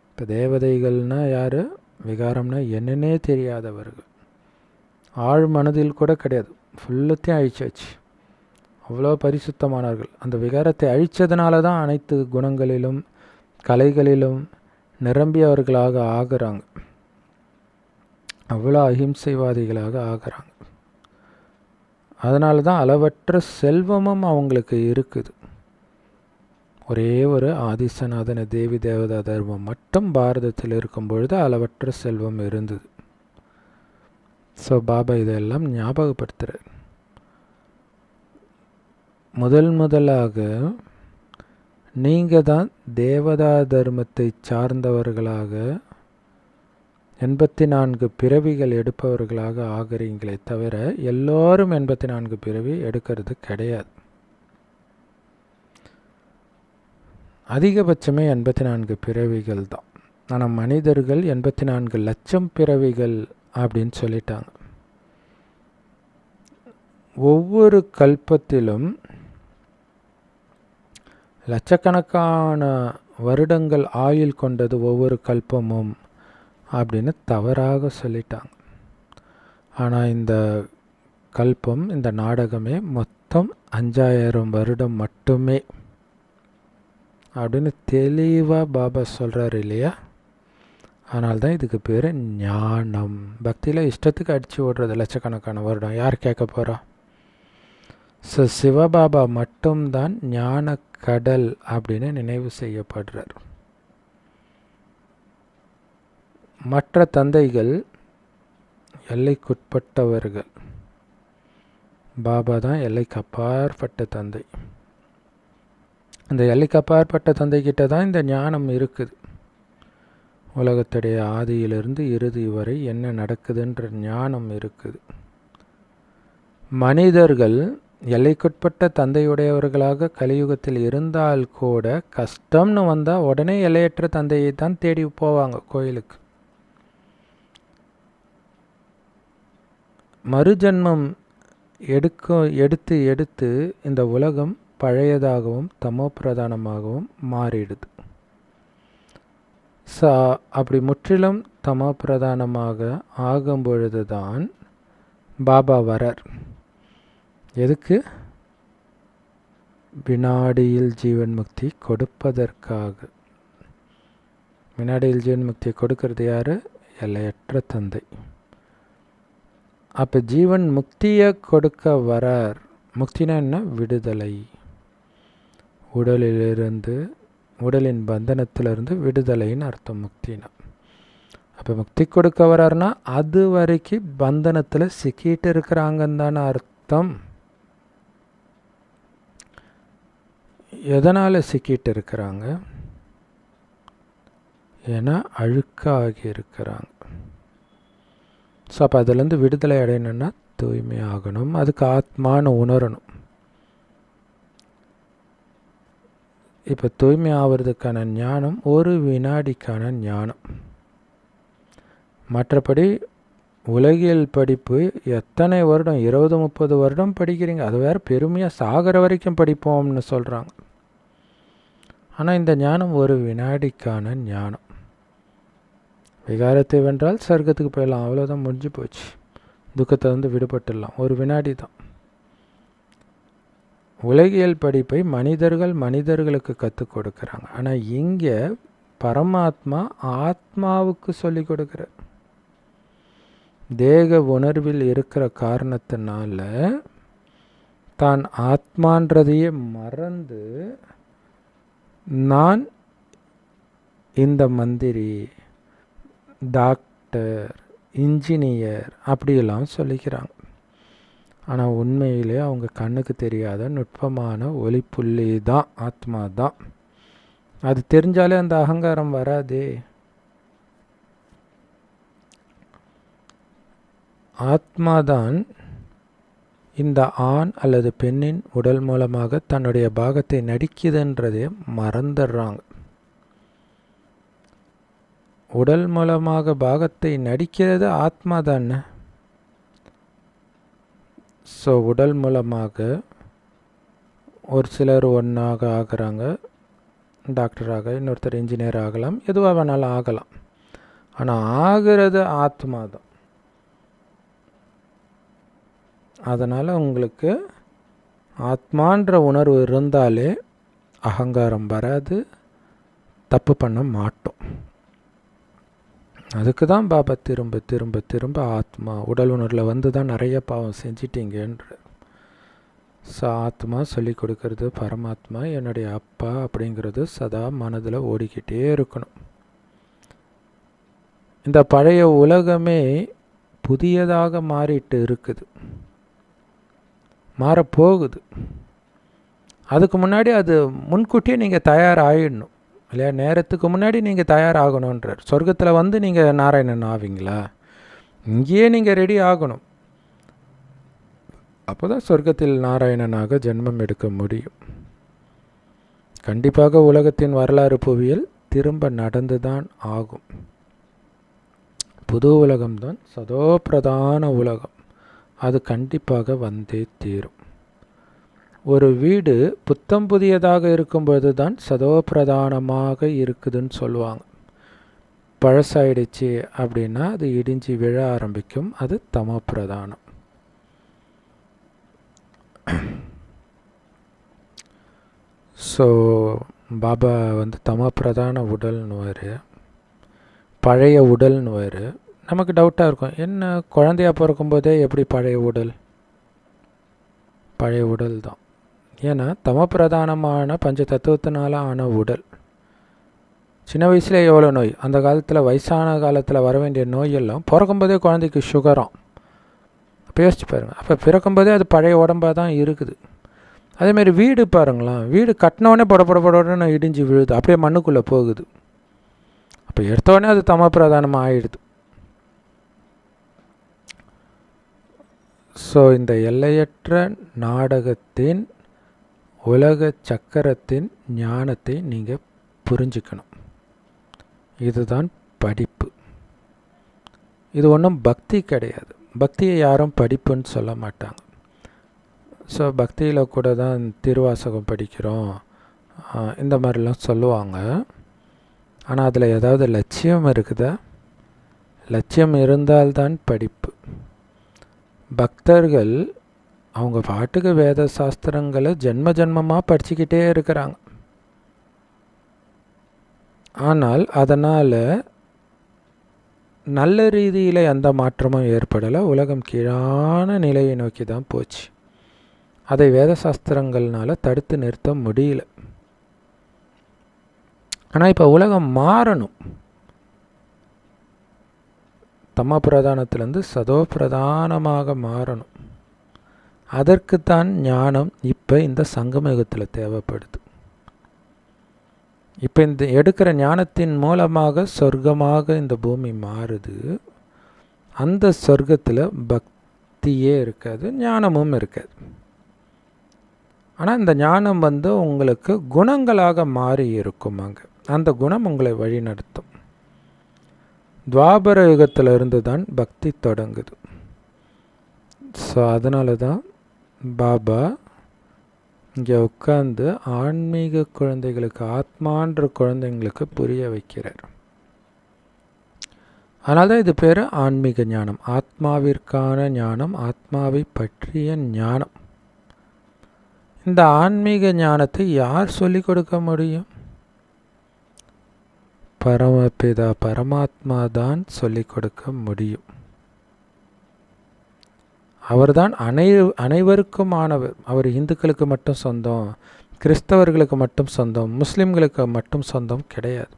இப்போ தேவதைகள்னால் யார்? விகாரம்னா என்னன்னே தெரியாதவர்கள். ஆழ் மனதில் கூட கிடையாது, ஃபுல்லத்தையும் அழிச்சாச்சு. அவ்வளோ பரிசுத்தமானார்கள். அந்த விகாரத்தை அழித்ததுனால தான் அனைத்து குணங்களிலும் கலைகளிலும் நிரம்பியவர்களாக ஆகிறாங்க, அவ்வளோ அஹிம்சைவாதிகளாக ஆகிறாங்க. அதனால தான் அளவற்ற செல்வமும் அவங்களுக்கு இருக்குது. ஒரே ஒரு ஆதிசநாதன தேவி தேவதா தர்மம் மட்டும் பாரதத்தில் இருக்கும் பொழுது அளவற்ற செல்வம் இருந்தது. ஸோ பாபா இதெல்லாம் ஞாபகப்படுத்துகிறார். முதலாக நீங்கள் தான் தேவதா தர்மத்தை சார்ந்தவர்களாக 84 பிறவிகள் எடுப்பவர்களாக ஆகிறீங்களே தவிர எல்லோரும் 84 பிறவி எடுக்கிறது கிடையாது. அதிகபட்சமே 84 பிறவிகள் தான். ஆனால் மனிதர்கள் 84 லட்சம் பிறவிகள் அப்படின்னு சொல்லிட்டாங்க. ஒவ்வொரு கல்பத்திலும் லட்சக்கணக்கான வருடங்கள் ஆயுள் கொண்டது ஒவ்வொரு கல்பமும் அப்படின்னு தவறாக சொல்லிட்டாங்க. ஆனால் இந்த கல்பம், இந்த நாடகமே மொத்தம் 5000 வருடம் மட்டுமே அப்படின்னு தெளிவாக பாபா சொல்கிறார் இல்லையா? அதனால்தான் இதுக்கு பேர் ஞானம். பக்தியில் இஷ்டத்துக்கு அடித்து ஓடுறது லட்சக்கணக்கான வருடம் யார் கேட்க போகிறா? ஸோ சிவபாபா மட்டும்தான் ஞான கடல் அப்படின்னு நினைவு செய்யப்படுறார். மற்ற தந்தைகள் எல்லைக்குட்பட்டவர்கள். பாபா தான் எல்லைக்கு அப்பாற்பட்ட தந்தை. அந்த எல்லைக்கு அப்பாற்பட்ட தந்தைக்கிட்ட தான் இந்த ஞானம் இருக்குது. உலகத்துடைய ஆதியிலிருந்து இறுதி வரை என்ன நடக்குதுன்ற ஞானம் இருக்குது. மனிதர்கள் எல்லைக்குட்பட்ட தந்தையுடையவர்களாக கலியுகத்தில் இருந்தால் கூட கஷ்டம்னு வந்தால் உடனே எல்லையற்ற தந்தையை தான் தேடி போவாங்க கோயிலுக்கு. மறுஜன்மம் எடுத்து இந்த உலகம் பழையதாகவும் தமோ பிரதானமாகவும் மாறிடுது. அப்படி முற்றிலும் தமோ பிரதானமாக ஆகும் பொழுது தான் பாபா வரார். எதுக்கு? வினாடியில் ஜீவன் முக்தி கொடுப்பதற்காக. வினாடியில் ஜீவன் முக்தியை கொடுக்கறது யார்? எல்லையற்ற தந்தை. அப்போ ஜீவன் முக்தியை கொடுக்க வரார். முக்தினா என்ன? விடுதலை. உடலின் பந்தனத்திலிருந்து விடுதலைன்னு அர்த்தம் முக்தினா. அப்போ முக்தி கொடுக்க வரார்னா அது வரைக்கும் பந்தனத்தில் சிக்கிட்டு இருக்கிறாங்கன்னு தானே அர்த்தம். எதனால் சிக்கிட்டு இருக்கிறாங்க? ஏன்னா அழுக்காகி இருக்கிறாங்க. ஸோ அப்போ அதுலேருந்து விடுதலை அடையணும்னா தூய்மை ஆகணும். அதுக்கு ஆத்மான்னு உணரணும். இப்போ தூய்மை ஆகிறதுக்கான ஞானம் ஒரு வினாடிக்கான ஞானம். மற்றபடி உலகியல் படிப்பு எத்தனை வருடம், 20-30 வருடம் படிக்கிறீங்க. அது வேறு பெருமையாக சாகிற வரைக்கும் படிப்போம்னு சொல்கிறாங்க. ஆனால் இந்த ஞானம் ஒரு வினாடிக்கான ஞானம். விகாரத்தை வென்றால் சொர்க்கத்துக்கு போயிடலாம், அவ்வளோதான், முடிஞ்சு போச்சு. துக்கத்தை வந்து விடுபட்டுடலாம். ஒரு வினாடி தான். உலகியல் படிப்பை மனிதர்களுக்கு கற்றுக் கொடுக்குறாங்க. ஆனால் இங்கே பரமாத்மா ஆத்மாவுக்கு சொல்லி கொடுக்குற. தேக உணர்வில் இருக்கிற காரணத்தினால தான் ஆத்மான்றதையே மறந்து நான் இந்த மந்திரி, டாக்டர், இன்ஜினியர் அப்படியெல்லாம் சொல்லிக்கிறாங்க. ஆனால் உண்மையிலே அவங்க கண்ணுக்கு தெரியாத நுட்பமான ஒளிப்புள்ளி தான் ஆத்மா தான். அது தெரிஞ்சாலே அந்த அகங்காரம் வராதே. ஆத்மாதான் இந்த ஆண் அல்லது பெண்ணின் உடல் மூலமாக தன்னுடைய பாகத்தை நடிக்குதுன்றதே மறந்துடுறாங்க. உடல் மூலமாக பாகத்தை நடிக்கிறது ஆத்மா தானே. ஸோ உடல் மூலமாக ஒரு சிலர் ஒன்றாக ஆகிறாங்க, டாக்டராக, இன்னொருத்தர் இன்ஜினியர் ஆகலாம், எதுவாக வேணாலும் ஆகலாம். ஆனால் ஆகிறது ஆத்மா தான். அதனால் உங்களுக்கு ஆத்மான்ற உணர்வு இருந்தாலே அகங்காரம் வராது, தப்பு பண்ண மாட்டோம். அதுக்கு தான் பாபா திரும்ப திரும்ப திரும்ப ஆத்மா உடல் உணர்வில் வந்து தான் நிறைய பாவம் செஞ்சிட்டீங்கன்ற. ஸோ ஆத்மா சொல்லி கொடுக்கறது பரமாத்மா என்னுடைய அப்பா அப்படிங்கிறது சதா மனதில் ஓடிக்கிட்டே இருக்கணும். இந்த பழைய உலகமே புதியதாக மாறிட்டு இருக்குது, மாறப்போகுது. அதுக்கு முன்னாடி அது முன்கூட்டியே நீங்கள் தயாராகிடணும் இல்லையா? நேரத்துக்கு முன்னாடி நீங்கள் தயாராகணுன்றார். சொர்க்கத்தில் வந்து நீங்கள் நாராயணன் ஆவீங்களா? இங்கேயே நீங்கள் ரெடி ஆகணும். அப்போ தான் சொர்க்கத்தில் நாராயணனாக ஜென்மம் எடுக்க முடியும். கண்டிப்பாக உலகத்தின் வரலாறு புவியியல் திரும்ப நடந்து தான் ஆகும். புது உலகம்தான் சதோ பிரதான உலகம், அது கண்டிப்பாக வந்தே தீரும். ஒரு வீடு புத்தம் புதியதாக இருக்கும்போது தான் சதோ பிரதானமாக இருக்குதுன்னு சொல்லுவாங்க. பழசாயிடுச்சு அப்படின்னா அது இடிஞ்சு விழ ஆரம்பிக்கும், அது தமோ பிரதானம். ஸோ பாபா வந்து தமோ பிரதான உடல்னுவார், பழைய உடல்னுவார். நமக்கு டவுட்டாக இருக்கும், என்ன குழந்தையாக பிறக்கும்போதே எப்படி பழைய உடல்? பழைய உடல் தான். ஏன்னா தமோ பிரதானமான பஞ்ச தத்துவத்தினால ஆன உடல். சின்ன வயசில் எவ்வளோ நோய், அந்த காலத்தில் வயசான காலத்தில் வர வேண்டிய நோயெல்லாம் பிறக்கும்போதே குழந்தைக்கு சுகராம். அப்போ யோசிச்சு பாருங்கள், அப்போ பிறக்கும்போதே அது பழைய உடம்பாக தான் இருக்குது. அதேமாரி வீடு பாருங்களேன், வீடு கட்டினோடனே படப்படப்படன்னு இடிஞ்சு விழுது, அப்படியே மண்ணுக்குள்ளே போகுது. அப்போ எடுத்தோடனே அது தமோ பிரதானமாக ஆயிடுது. ஸோ இந்த எல்லையற்ற நாடகத்தின் உலக சக்கரத்தின் ஞானத்தை நீங்கள் புரிஞ்சுக்கணும். இதுதான் படிப்பு. இது ஒன்றும் பக்தி கிடையாது. பக்தியை யாரும் படிப்புன்னு சொல்ல மாட்டாங்க. ஸோ பக்தியில் கூட தான் திருவாசகம் படிக்கிறோம் இந்த மாதிரிலாம் சொல்லுவாங்க. ஆனால் அதில் ஏதாவது லட்சியம் இருக்குதா? லட்சியம் இருந்தால்தான் படிப்பு. பக்தர்கள் அவங்க பாட்டுக்கு வேத சாஸ்திரங்களை ஜென்ம ஜென்மமாக படிச்சுக்கிட்டே இருக்கிறாங்க. ஆனால் அதனால் நல்ல ரீதியில் எந்த மாற்றமும் ஏற்படலை. உலகம் கீழான நிலையை நோக்கி தான் போச்சு. அதை வேத சாஸ்திரங்கள்னால தடுத்து நிறுத்த முடியல. ஆனால் இப்போ உலகம் மாறணும். தமோ பிரதானத்திலேருந்து சதோ பிரதானமாக மாறணும். அதற்குத்தான் ஞானம் இப்போ இந்த சங்கமயுகத்தில் தேவைப்படுது. இப்போ இந்த எடுக்கிற ஞானத்தின் மூலமாக சொர்க்கமாக இந்த பூமி மாறுது. அந்த சொர்க்கத்தில் பக்தியே இருக்காது, ஞானமும் இருக்காது. ஆனால் இந்த ஞானம் வந்து உங்களுக்கு குணங்களாக மாறி இருக்கும். அங்கே அந்த குணம் உங்களை வழி நடத்தும். துவாபர யுகத்திலிருந்து தான் பக்தி தொடங்குது. ஸோ அதனால தான் பாபா இங்கே உட்கார்ந்து ஆன்மீக குழந்தைகளுக்கு, ஆத்மான்ற குழந்தைங்களுக்கு புரிய வைக்கிறார். அதனால தான் இது பேர் ஆன்மீக ஞானம், ஆத்மாவிற்கான ஞானம், ஆத்மாவை பற்றிய ஞானம். இந்த ஆன்மீக ஞானத்தை யார் சொல்லிக் கொடுக்க முடியும்? பரமபிதா பரமாத்மா தான் சொல்லிக் கொடுக்க முடியும். அவர்தான் அனைவருக்கும் ஆனவர். அவர் இந்துக்களுக்கு மட்டும் சொந்தம், கிறிஸ்தவர்களுக்கு மட்டும் சொந்தம், முஸ்லிம்களுக்கு மட்டும் சொந்தம் கிடையாது.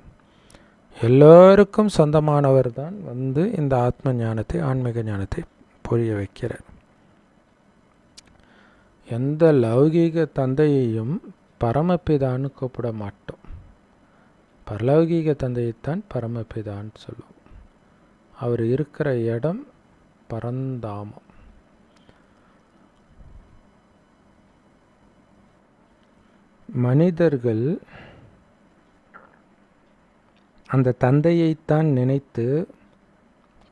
எல்லோருக்கும் சொந்தமானவர் தான் வந்து இந்த ஆத்ம ஞானத்தை, ஆன்மீக ஞானத்தை புரிய வைக்கிறார். எந்த லௌகீக தந்தையையும் பரமபிதான்னு கூப்பிட மாட்டோம். பரலௌகீக தந்தையைத்தான் பரமபிதான்னு சொல்லுவோம். அவர் இருக்கிற இடம் பரந்தாமம். மனிதர்கள் அந்த தந்தையைத்தான் நினைத்து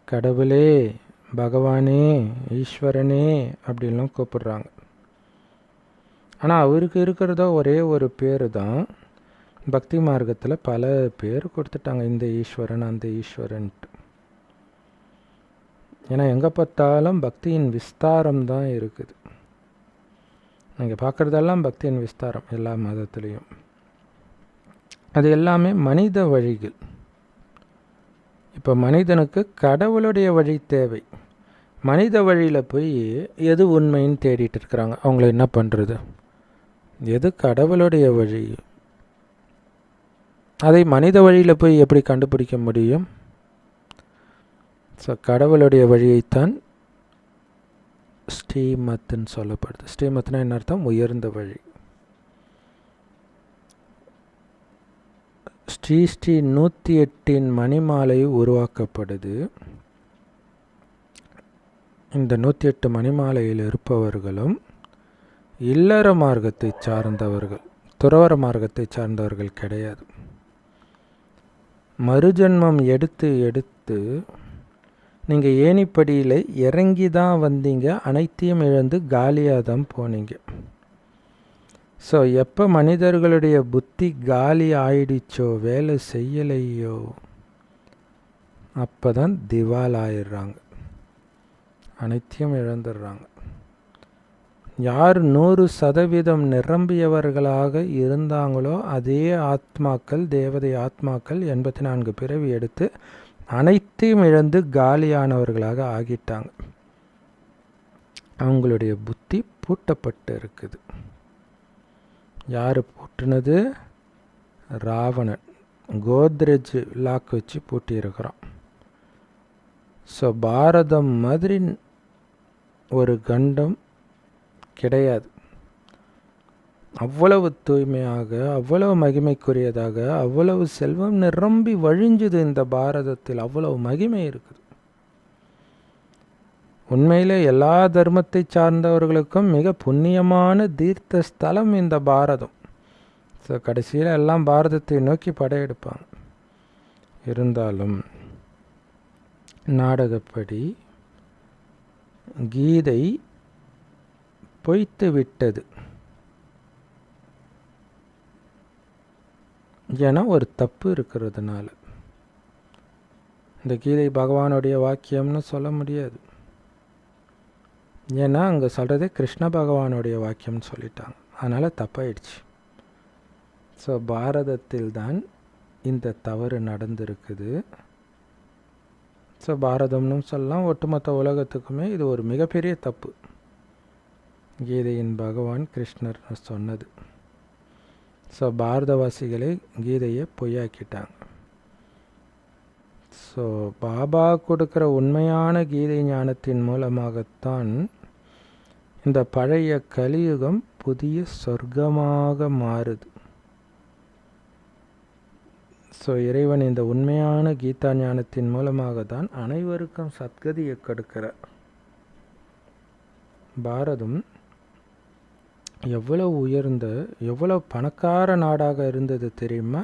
கடவுளே, பகவானே, ஈஸ்வரனே அப்படின்லாம் கூப்பிடுறாங்க. ஆனால் அவருக்கு இருக்கிறதோ ஒரே ஒரு பேர் தான். பக்தி மார்க்கத்தில் பல பேர் கொடுத்துட்டாங்க, இந்த ஈஸ்வரன் அந்த ஈஸ்வரன்ட்டு. ஏன்னா எங்கே பார்த்தாலும் பக்தியின் விஸ்தாரம் தான் இருக்குது. நீங்கள் பார்க்குறதெல்லாம் பக்தியின் விஸ்தாரம் எல்லா மதத்துலேயும். அது எல்லாமே மனித வழிகள். இப்போ மனிதனுக்கு கடவுளுடைய வழி தேவை. மனித வழியில் போய் எது உண்மைன்னு தேடிட்டு இருக்கிறாங்க. அவங்கள என்ன பண்ணுறது? எது கடவுளுடைய வழி? அதை மனித வழியில் போய் எப்படி கண்டுபிடிக்க முடியும்? ஸோ கடவுளுடைய வழியைத்தான் ஸ்ரீமத்துன்னு சொல்லப்படுது. ஸ்ரீமத்னா என்ன அர்த்தம்? உயர்ந்த வழி. ஸ்ரீ 108 மணிமாலை உருவாக்கப்படுது. இந்த 108 மணிமாலையில் இருப்பவர்களும் இல்லற மார்க்கத்தை சார்ந்தவர்கள், துறவற மார்க்கத்தை சார்ந்தவர்கள் கிடையாது. மறுஜன்மம் எடுத்து எடுத்து நீங்கள் ஏணிப்படியில் இறங்கி தான் வந்தீங்க, அனைத்தையும் இழந்து காலியாக தான் போனீங்க. ஸோ எப்போ மனிதர்களுடைய புத்தி காலி ஆயிடுச்சோ, வேலை செய்யலையோ, அப்போ தான் திவால் ஆயிடுறாங்க, அனைத்தையும் இழந்துடுறாங்க. யார் 100% நிரம்பியவர்களாக இருந்தாங்களோ அதே ஆத்மாக்கள், தேவதை ஆத்மாக்கள் 84 பிறவி எடுத்து அனைத்தையும் இழந்து காலியானவர்களாக ஆகிட்டாங்க. அவங்களுடைய புத்தி பூட்டப்பட்டு இருக்குது. யார் பூட்டினது? ராவணன் கோத்ரெஜ் லாக் வச்சு பூட்டியிருக்கிறான். ஸோ பாரதம் மாதிரி ஒரு கண்டம் கிடையாது. அவ்வளவு தூய்மையாக, அவ்வளவு மகிமைக்குரியதாக, அவ்வளவு செல்வம் நிரம்பி வழிஞ்சுது இந்த பாரதத்தில். அவ்வளவு மகிமை இருக்குது. உண்மையிலே எல்லா தர்மத்தை சார்ந்தவர்களுக்கும் மிக புண்ணியமான தீர்த்த ஸ்தலம் இந்த பாரதம். ஸோ கடைசியில் எல்லாம் பாரதத்தை நோக்கி படையெடுப்பாங்க. இருந்தாலும் நாடகப்படி கீதை பொய்த்து விட்டது. ஏன்னா ஒரு தப்பு இருக்கிறதுனால. இந்த கீதை பகவானுடைய வாக்கியம்னு சொல்ல முடியாது. ஏன்னா அங்கே சொல்கிறதே கிருஷ்ண பகவானுடைய வாக்கியம்னு சொல்லிட்டாங்க. அதனால் தப்பாயிடுச்சு. ஸோ பாரதத்தில் தான் இந்த தவறு நடந்திருக்குது. ஸோ பாரதம்னு சொல்லலாம், ஒட்டுமொத்த உலகத்துக்குமே இது ஒரு மிகப்பெரிய தப்பு. கீதையின் பகவான் கிருஷ்ணர் சொன்னது. ஸோ பாரதவாசிகளே கீதையை பொய்யாக்கிட்டாங்க. ஸோ பாபா கொடுக்குற உண்மையான கீதை ஞானத்தின் மூலமாகத்தான் இந்த பழைய கலியுகம் புதிய சொர்க்கமாக மாறுது. ஸோ இறைவன் இந்த உண்மையான கீதா ஞானத்தின் மூலமாக தான் அனைவருக்கும் சத்கதியை கொடுக்கிறார். பாரதம் எவ்வளவு உயர்ந்த, எவ்வளவு பணக்கார நாடாக இருந்தது தெரியுமா?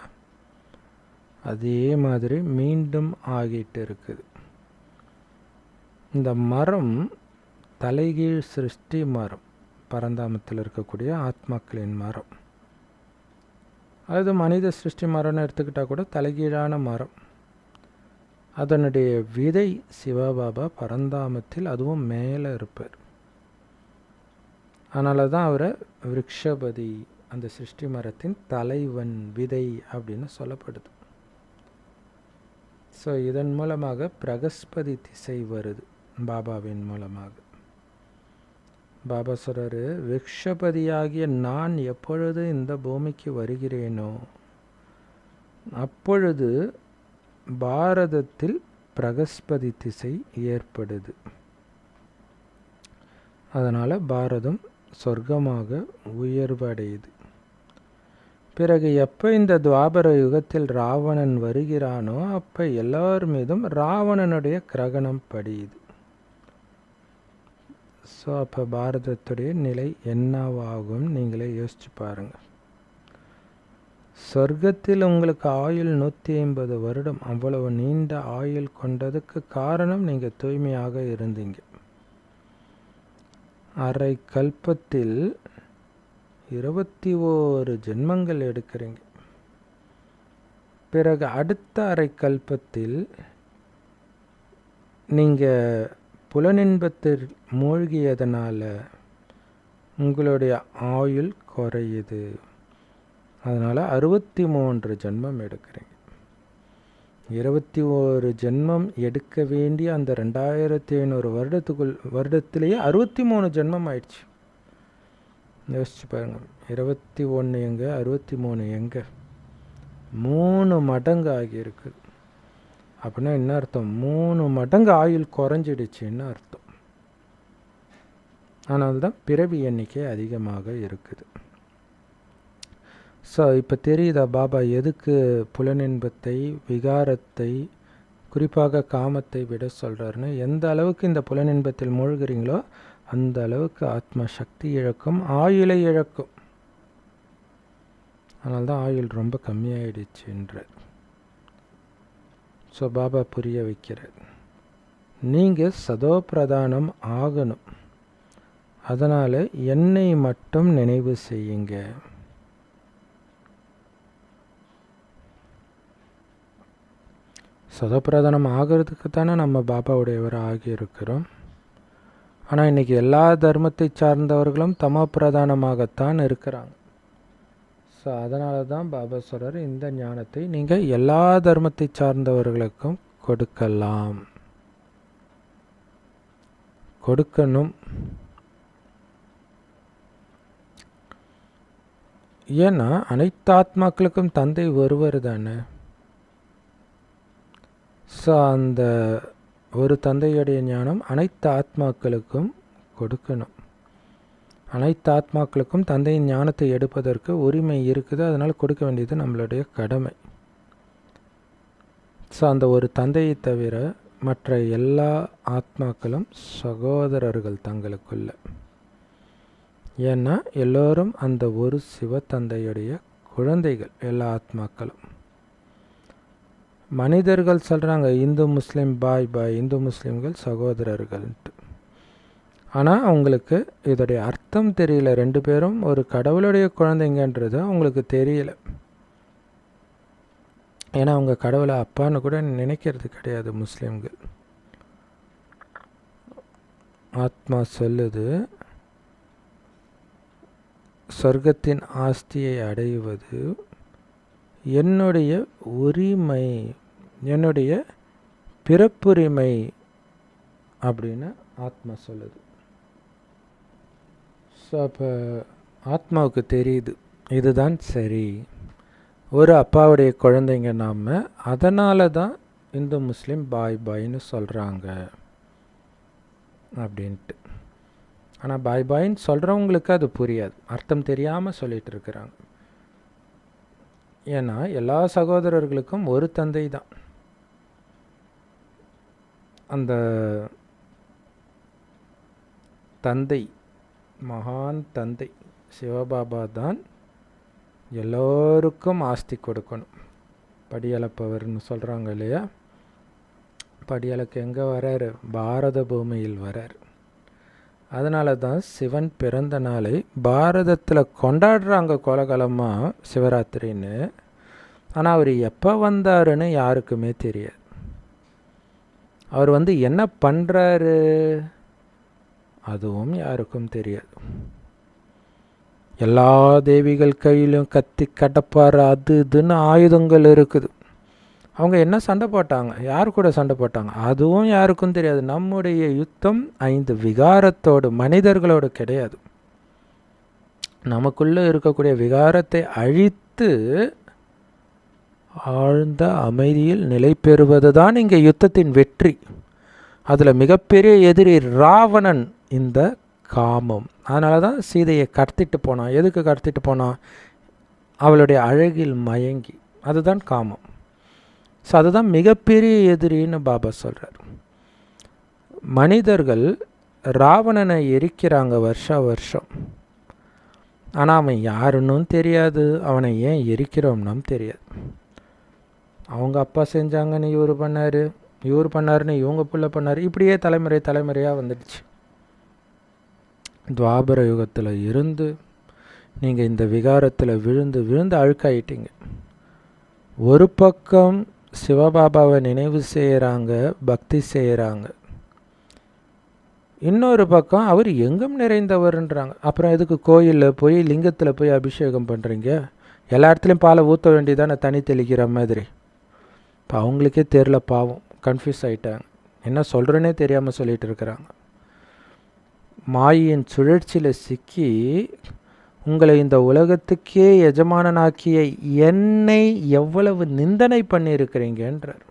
அதே மாதிரி மீண்டும் ஆகிட்டு இருக்குது. இந்த மரம் தலைகீழ் சிருஷ்டி மரம், பரந்தாமத்தில் இருக்கக்கூடிய ஆத்மாக்களின் மரம். அது மனித சிருஷ்டி மரம்னு எடுத்துக்கிட்டால் கூட தலைகீழான மரம். அதனுடைய விதை சிவபாபா பரந்தாமத்தில், அதுவும் மேலே இருப்பார். அதனால தான் அவரை விருக்ஷபதி, அந்த சிருஷ்டி மரத்தின் தலைவன், விதை அப்படின்னு சொல்லப்படுது. ஸோ இதன் மூலமாக பிரகஸ்பதி திசை வருது பாபாவின் மூலமாக. பாபா சொல்கிறாரு, விருக்ஷபதியாகிய நான் எப்பொழுது இந்த பூமிக்கு வருகிறேனோ அப்பொழுது பாரதத்தில் பிரகஸ்பதி திசை ஏற்படுது. அதனால் பாரதம் சொர்க்கமாக உயர்வடையுது. பிறகு எப்போ இந்த துவாபர யுகத்தில் ராவணன் வருகிறானோ அப்போ எல்லார் மீதும் ராவணனுடைய கிரகணம் படியுது. ஸோ அப்போ பாரதத்துடைய நிலை என்னவாகும் நீங்களே யோசிச்சு பாருங்கள். சொர்க்கத்தில் உங்களுக்கு ஆயுள் 150 வருடம், அவ்வளவு நீண்ட ஆயுள் கொண்டதுக்கு காரணம் நீங்கள் தூய்மையாக இருந்தீங்க. அரை கல்பத்தில் 21 ஜென்மங்கள் எடுக்கிறீங்க. பிறகு அடுத்த அரை கல்பத்தில் நீங்கள் புலனின்பத்தில் மூழ்கியதனால உங்களுடைய ஆயுள் குறையுது. அதனால் 63 ஜென்மம் எடுக்கிறீங்க. 21 ஜென்மம் எடுக்க வேண்டிய அந்த 2500 வருடத்திலேயே 63 ஜென்மம் ஆயிடுச்சு. யோசிச்சு பாருங்கள். 21 எங்கே, 63 எங்கே, 3 மடங்கு ஆகியிருக்கு. அப்படின்னா என்ன அர்த்தம்? 3 மடங்கு ஆயுள் குறைஞ்சிடுச்சுன்னு அர்த்தம். அதனால்தான் பிறவி எண்ணிக்கை அதிகமாக இருக்குது. ஸோ இப்போ தெரியுதா பாபா எதுக்கு புலனின்பத்தை, விகாரத்தை, குறிப்பாக காமத்தை விட சொல்கிறாருன்னு? எந்த அளவுக்கு இந்த புலனின்பத்தில் மூழ்கிறீங்களோ அந்த அளவுக்கு ஆத்மா சக்தி இழக்கும், ஆயுளை இழக்கும். அதனால்தான் ஆயுள் ரொம்ப கம்மியாயிடுச்சுன்றார். ஸோ பாபா புரிய வைக்கிறார், நீங்கள் சதோ பிரதானம் ஆகணும். அதனால் என்னை மட்டும் நினைவு செய்யுங்க. சதப்பிரதானம் ஆகிறதுக்கு தானே நம்ம பாபாவுடையவர் ஆகியிருக்கிறோம். ஆனால் இன்றைக்கி எல்லா தர்மத்தை சார்ந்தவர்களும் தமோ பிரதானமாகத்தான் இருக்கிறாங்க. ஸோ அதனால தான் பாபா சொல்கிறார், இந்த ஞானத்தை நீங்கள் எல்லா தர்மத்தை சார்ந்தவர்களுக்கும் கொடுக்கணும். ஏன்னா அனைத்து ஆத்மாக்களுக்கும் தந்தை ஒருவர் தானே. ஸோ அந்த ஒரு தந்தையுடைய ஞானம் அனைத்து ஆத்மாக்களுக்கும் கொடுக்கணும். அனைத்து ஆத்மாக்களுக்கும் தந்தையின் ஞானத்தை எடுப்பதற்கு உரிமை இருக்குது. அதனால் கொடுக்க வேண்டியது நம்மளுடைய கடமை. ஸோ அந்த ஒரு தந்தையை தவிர மற்ற எல்லா ஆத்மாக்களும் சகோதரர்கள் தங்களுக்குள்ள. ஏன்னா எல்லோரும் அந்த ஒரு சிவ தந்தையுடைய குழந்தைகள், எல்லா ஆத்மாக்களும். மனிதர்கள் சொல்கிறாங்க இந்து முஸ்லீம் பாய் பாய், இந்து முஸ்லீம்கள் சகோதரர்கள்ன்ட்டு. ஆனால் அவங்களுக்கு இதோடைய அர்த்தம் தெரியல. 2 பேரும் ஒரு கடவுளுடைய குழந்தைங்கன்றது அவங்களுக்கு தெரியல. ஏன்னா அவங்க கடவுளை அப்பான்னு கூட நினைக்கிறது கிடையாது முஸ்லீம்கள். ஆத்மா சொல்லுது, சொர்க்கத்தின் ஆஸ்தியை அடைவது என்னுடைய உரிமை, என்னுடைய பிறப்புரிமை அப்படின்னு ஆத்மா சொல்லுது. ஸோ அப்போ ஆத்மாவுக்கு தெரியுது இதுதான் சரி, ஒரு அப்பாவுடைய குழந்தைங்க நாம், அதனால தான் இந்து முஸ்லீம் பாய் பாய்னு சொல்கிறாங்க அப்படின்ட்டு. ஆனால் பாய் பாய்ன்னு சொல்கிறவங்களுக்கு அது புரியாது, அர்த்தம் தெரியாமல் சொல்லிகிட்டு இருக்கிறாங்க. ஏன்னா எல்லா சகோதரர்களுக்கும் ஒரு தந்தை தான். அந்த தந்தை, மகான் தந்தை சிவபாபா தான் எல்லோருக்கும் ஆஸ்தி கொடுக்கணும். படியளப்பவர்னு சொல்கிறாங்க இல்லையா, படியளக்கு எங்கே வராரு? பாரத பூமியில் வரார். அதனால தான் சிவன் பிறந்த நாளை பாரதத்தில் கொண்டாடுறாங்க கோலாகலமாக, சிவராத்திரின்னு. ஆனால் அவர் எப்போ வந்தாருன்னு யாருக்குமே தெரியாது. அவர் என்ன பண்ணுறாரு அதுவும் யாருக்கும் தெரியாது. எல்லா தேவிகள் கையிலும் கத்தி, கடப்பார், அது இதுன்னு ஆயுதங்கள் இருக்குது. அவங்க என்ன சண்டை போட்டாங்க, யார் கூட சண்டை போட்டாங்க அதுவும் யாருக்கும் தெரியாது. நம்முடைய யுத்தம் 5 விகாரத்தோடு, மனிதர்களோடு கிடையாது. நமக்குள்ளே இருக்கக்கூடிய விகாரத்தை அழித்து ஆழ்ந்த அமைதியில் நிலை பெறுவது தான் இங்கே யுத்தத்தின் வெற்றி. அதில் மிகப்பெரிய எதிரி ராவணன் இந்த காமம். அதனால தான் சீதையை கடத்திட்டு போனான். எதுக்கு கடத்திட்டு போனான்? அவளுடைய அழகில் மயங்கி. அதுதான் காமம். ஸோ அதுதான் மிகப்பெரிய எதிரின்னு பாபா சொல்கிறார். மனிதர்கள் ராவணனை எரிக்கிறாங்க வருஷம். ஆனால் அவன் யாருன்னு தெரியாது, அவனை ஏன் எரிக்கிறோம்னும் தெரியாது. அவங்க அப்பா செஞ்சாங்கன்னு இவர் பண்ணாருன்னு இவங்க புள்ள பண்ணார். இப்படியே தலைமுறையாக வந்துடுச்சு. துவாபர யுகத்தில் இருந்து நீங்கள் இந்த விகாரத்தில் விழுந்து அழுக்காயிட்டீங்க. ஒரு பக்கம் சிவபாபாவை நினைவு செய்கிறாங்க, பக்தி செய்கிறாங்க. இன்னொரு பக்கம் அவர் எங்கும் நிறைந்தவர்ன்றாங்க. அப்புறம் எதுக்கு கோயிலில் போய் லிங்கத்தில் போய் அபிஷேகம் பண்ணுறீங்க? எல்லா இடத்துலையும் பாலை ஊற்ற வேண்டியதானே, தனி தெளிக்கிற மாதிரி. இப்போ அவங்களுக்கே தெரில, பாவம், கன்ஃபியூஸ் ஆகிட்டாங்க. என்ன சொல்கிறேன்னே தெரியாமல் சொல்லிகிட்டு இருக்கிறாங்க. மாயின் சுழற்சியில் சிக்கி உங்களை இந்த உலகத்துக்கே எஜமானனாக்கிய என்னை எவ்வளவு நிந்தனை பண்ணியிருக்கிறீங்கன்றார்.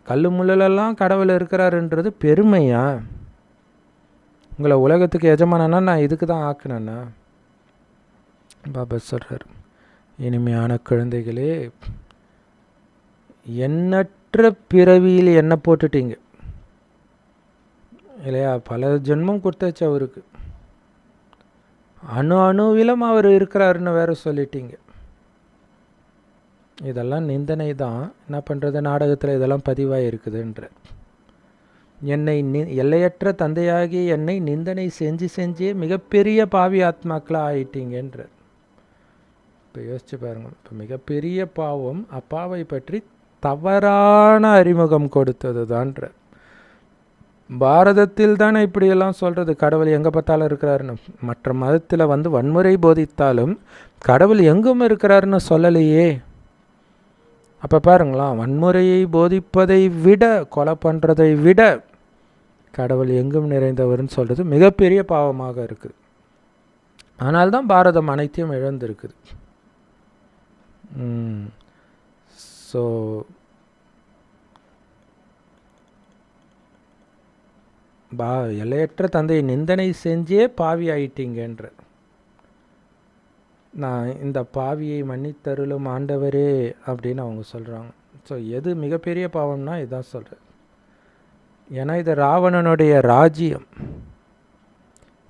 கல் முள்ளலெல்லாம் கடவுள் இருக்கிறாருன்றது பெருமையா? உங்களை உலகத்துக்கு எஜமானனா நான் இதுக்கு தான் ஆக்கினேன்னா? பாபா சொல்கிறார், இனிமையான குழந்தைகளே, எண்ணற்ற பிறவியில் என்ன போட்டுட்டீங்க இல்லையா? பல ஜென்மம் கொடுத்தாச்சு அவருக்கு. அணு அணுவிலும் அவர் இருக்கிறாருன்னு வேற சொல்லிட்டீங்க. இதெல்லாம் நிந்தனை தான். என்ன பண்ணுறது, நாடகத்தில் இதெல்லாம் பதிவாக இருக்குதுன்ற. என்னை எல்லையற்ற தந்தையாகி என்னை நிந்தனை செஞ்சே மிகப்பெரிய பாவி ஆத்மாக்களாக ஆயிட்டீங்கன்ற. இப்போ யோசிச்சு பாருங்க, இப்போ மிகப்பெரிய பாவம் அப்பாவை பற்றி தவறான அறிமுகம் கொடுத்தது தான்ற. பாரதத்தில் தானே இப்படியெல்லாம் சொல்கிறது, கடவுள் எங்கே பார்த்தாலும் இருக்கிறாருன்னு. மற்ற மதத்தில் வன்முறை போதித்தாலும் கடவுள் எங்கும் இருக்கிறாருன்னு சொல்லலையே. அப்போ பாருங்களா, வன்முறையை போதிப்பதை விட, கொலை பண்ணுறதை விட கடவுள் எங்கும் நிறைந்தவர்னு சொல்கிறது மிகப்பெரிய பாவமாக இருக்குது. ஆனால்தான் பாரதம் அனைத்தையும் இழந்திருக்குது. ஸோ எல்லையற்ற தந்தையை நிந்தனை செஞ்சே பாவி ஆயிட்டீங்கன்ற. நான் இந்த பாவியை மன்னித்தருளும் ஆண்டவரே அப்படின்னு அவங்க சொல்கிறாங்க. ஸோ எது மிகப்பெரிய பாவம்னா இதான் சொல்கிறேன். ஏன்னா இது ராவணனுடைய ராஜ்யம்.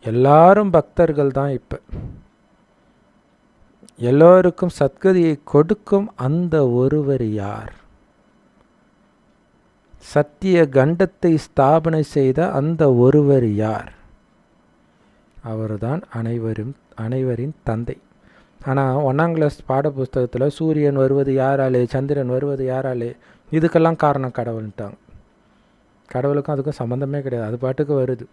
எல்லாரும் பக்தர்கள் தான். இப்போ எல்லோருக்கும் சத்கதியை கொடுக்கும் அந்த ஒருவர் யார்? சத்திய கண்டத்தை ஸ்தாபனை செய்த அந்த ஒருவர் யார்? அவர்தான் அனைவரின் தந்தை. ஆனால் 1ஆம் கிளாஸ் பாட புஸ்தகத்தில் சூரியன் வருவது யாராலே, சந்திரன் வருவது யாராலே, இதுக்கெல்லாம் காரணம் கடவுள்ட்டாங்க. கடவுளுக்கும் அதுக்கும் சம்மந்தமே கிடையாது, அது பாட்டுக்கு வருது.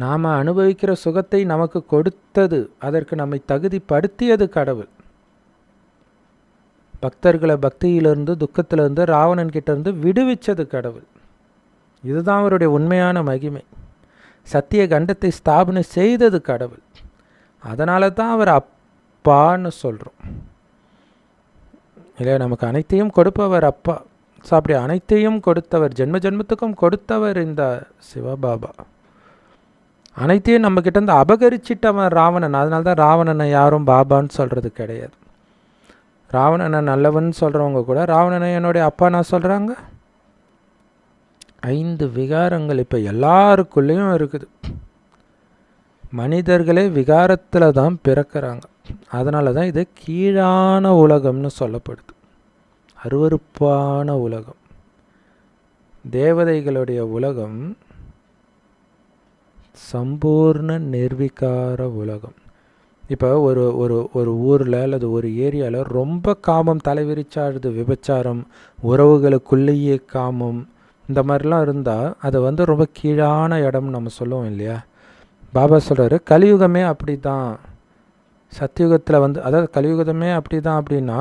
நாம் அனுபவிக்கிற சுகத்தை நமக்கு கொடுத்தது, அதற்கு நம்மை தகுதிப்படுத்தியது கடவுள். பக்தர்களை பக்தியிலிருந்து, துக்கத்திலிருந்து, ராவணன் கிட்டேருந்து விடுவிச்சது கடவுள். இதுதான் அவருடைய உண்மையான மகிமை. சத்திய கண்டத்தை ஸ்தாபனை செய்தது கடவுள். அதனால தான் அவர் அப்பான்னு சொல்கிறோம் இல்லையா? நமக்கு அனைத்தையும் கொடுப்பவர் அப்பா. ஸோ அப்படி அனைத்தையும் கொடுத்தவர், ஜென்ம ஜென்மத்துக்கும் கொடுத்தவர் இந்த சிவபாபா. அனைத்தையும் நம்மக்கிட்டேருந்து அபகரிச்சிட்டவன் ராவணன். அதனால தான் ராவணனை யாரும் பாபான்னு சொல்கிறது கிடையாது. ராவணனை நல்லவன் சொல்கிறவங்க கூட ராவணனை என்னுடைய அப்பா நான் சொல்கிறாங்க. 5 விகாரங்கள் இப்போ எல்லாருக்குள்ளேயும் இருக்குது. மனிதர்களே விகாரத்தில் தான் பிறக்கிறாங்க. அதனால தான் இது கீழான உலகம்னு சொல்லப்படுது, அருவருப்பான உலகம். தேவதைகளுடைய உலகம் சம்பூர்ண நிர்விகார உலகம். இப்போ ஒரு ஒரு ஒரு ஊரில் அல்லது ஒரு ஏரியாவில் ரொம்ப காமம் தலைவிரிச்சாடுது, விபச்சாரம், உறவுகளுக்குள்ளேயே காமம், இந்த மாதிரிலாம் இருந்தால் அது ரொம்ப கீழான இடம்னு நம்ம சொல்லுவோம் இல்லையா? பாபா சொல்கிறாரு, கலியுகமே அப்படி தான். சத்தியுகத்தில் அதாவது கலியுகமே அப்படி தான். அப்படின்னா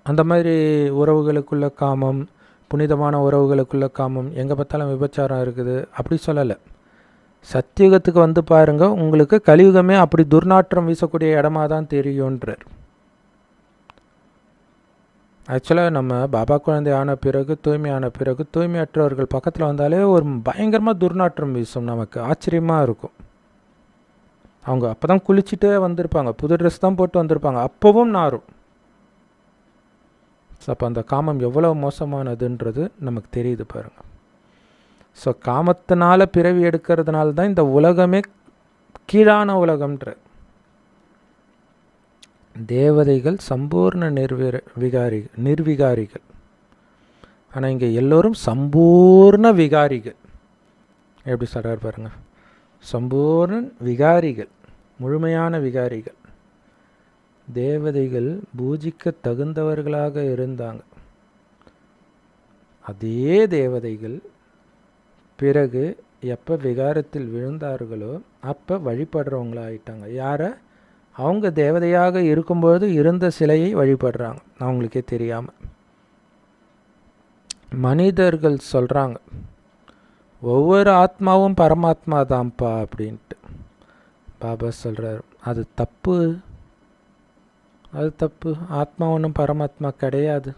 அந்த மாதிரி உறவுகளுக்குள்ள காமம், புனிதமான உறவுகளுக்குள்ள காமம், எங்கே பார்த்தாலும் விபச்சாரம் இருக்குது அப்படி சொல்லலை. சத்தியுகத்துக்கு பாருங்க, உங்களுக்கு கலியுகமே அப்படி துர்நாற்றம் வீசக்கூடிய இடமா தான் தெரியுன்றார். ஆக்சுவலாக நம்ம பாபா குழந்தை ஆன பிறகு, தூய்மையான பிறகு, தூய்மையற்றவர்கள் பக்கத்தில் வந்தாலே ஒரு பயங்கரமாக துர்நாற்றம் வீசும். நமக்கு ஆச்சரியமாக இருக்கும். அவங்க அப்போ தான் குளிச்சுட்டே வந்திருப்பாங்க, புது ட்ரெஸ் தான் போட்டு வந்திருப்பாங்க, அப்போவும் நாரும். ஸோ அப்போ அந்த காமம் எவ்வளோ மோசமானதுன்றது நமக்கு தெரியுது பாருங்கள். ஸோ காமத்தினால பிறவி எடுக்கிறதுனால தான் இந்த உலகமே கீழான உலகம்ன்ற. தேவதைகள் சம்பூர்ண நிர்விகாரிகள். ஆனால் இங்கே எல்லோரும் சம்பூர்ண விகாரிகள். எப்படி சொல்கிறார் பாருங்க, சம்பூர்ண விகாரிகள், முழுமையான விகாரிகள். தேவதைகள் பூஜிக்க தகுந்தவர்களாக இருந்தாங்க. அதே தேவதைகள் பிறகு எப்போ விகாரத்தில் விழுந்தார்களோ அப்போ வழிபடுறவங்களா ஆயிட்டாங்க. யாரை? அவங்க தேவதையாக இருக்கும்போது இருந்த சிலையை வழிபடுறாங்க அவங்களுக்கே தெரியாமல். மனிதர்கள் சொல்கிறாங்க ஒவ்வொரு ஆத்மாவும் பரமாத்மா தான்ப்பா அப்படின்ட்டு. பாபா சொல்கிறார் அது தப்பு, அது தப்பு. ஆத்மா ஒன்றும் பரமாத்மா கிடையாது.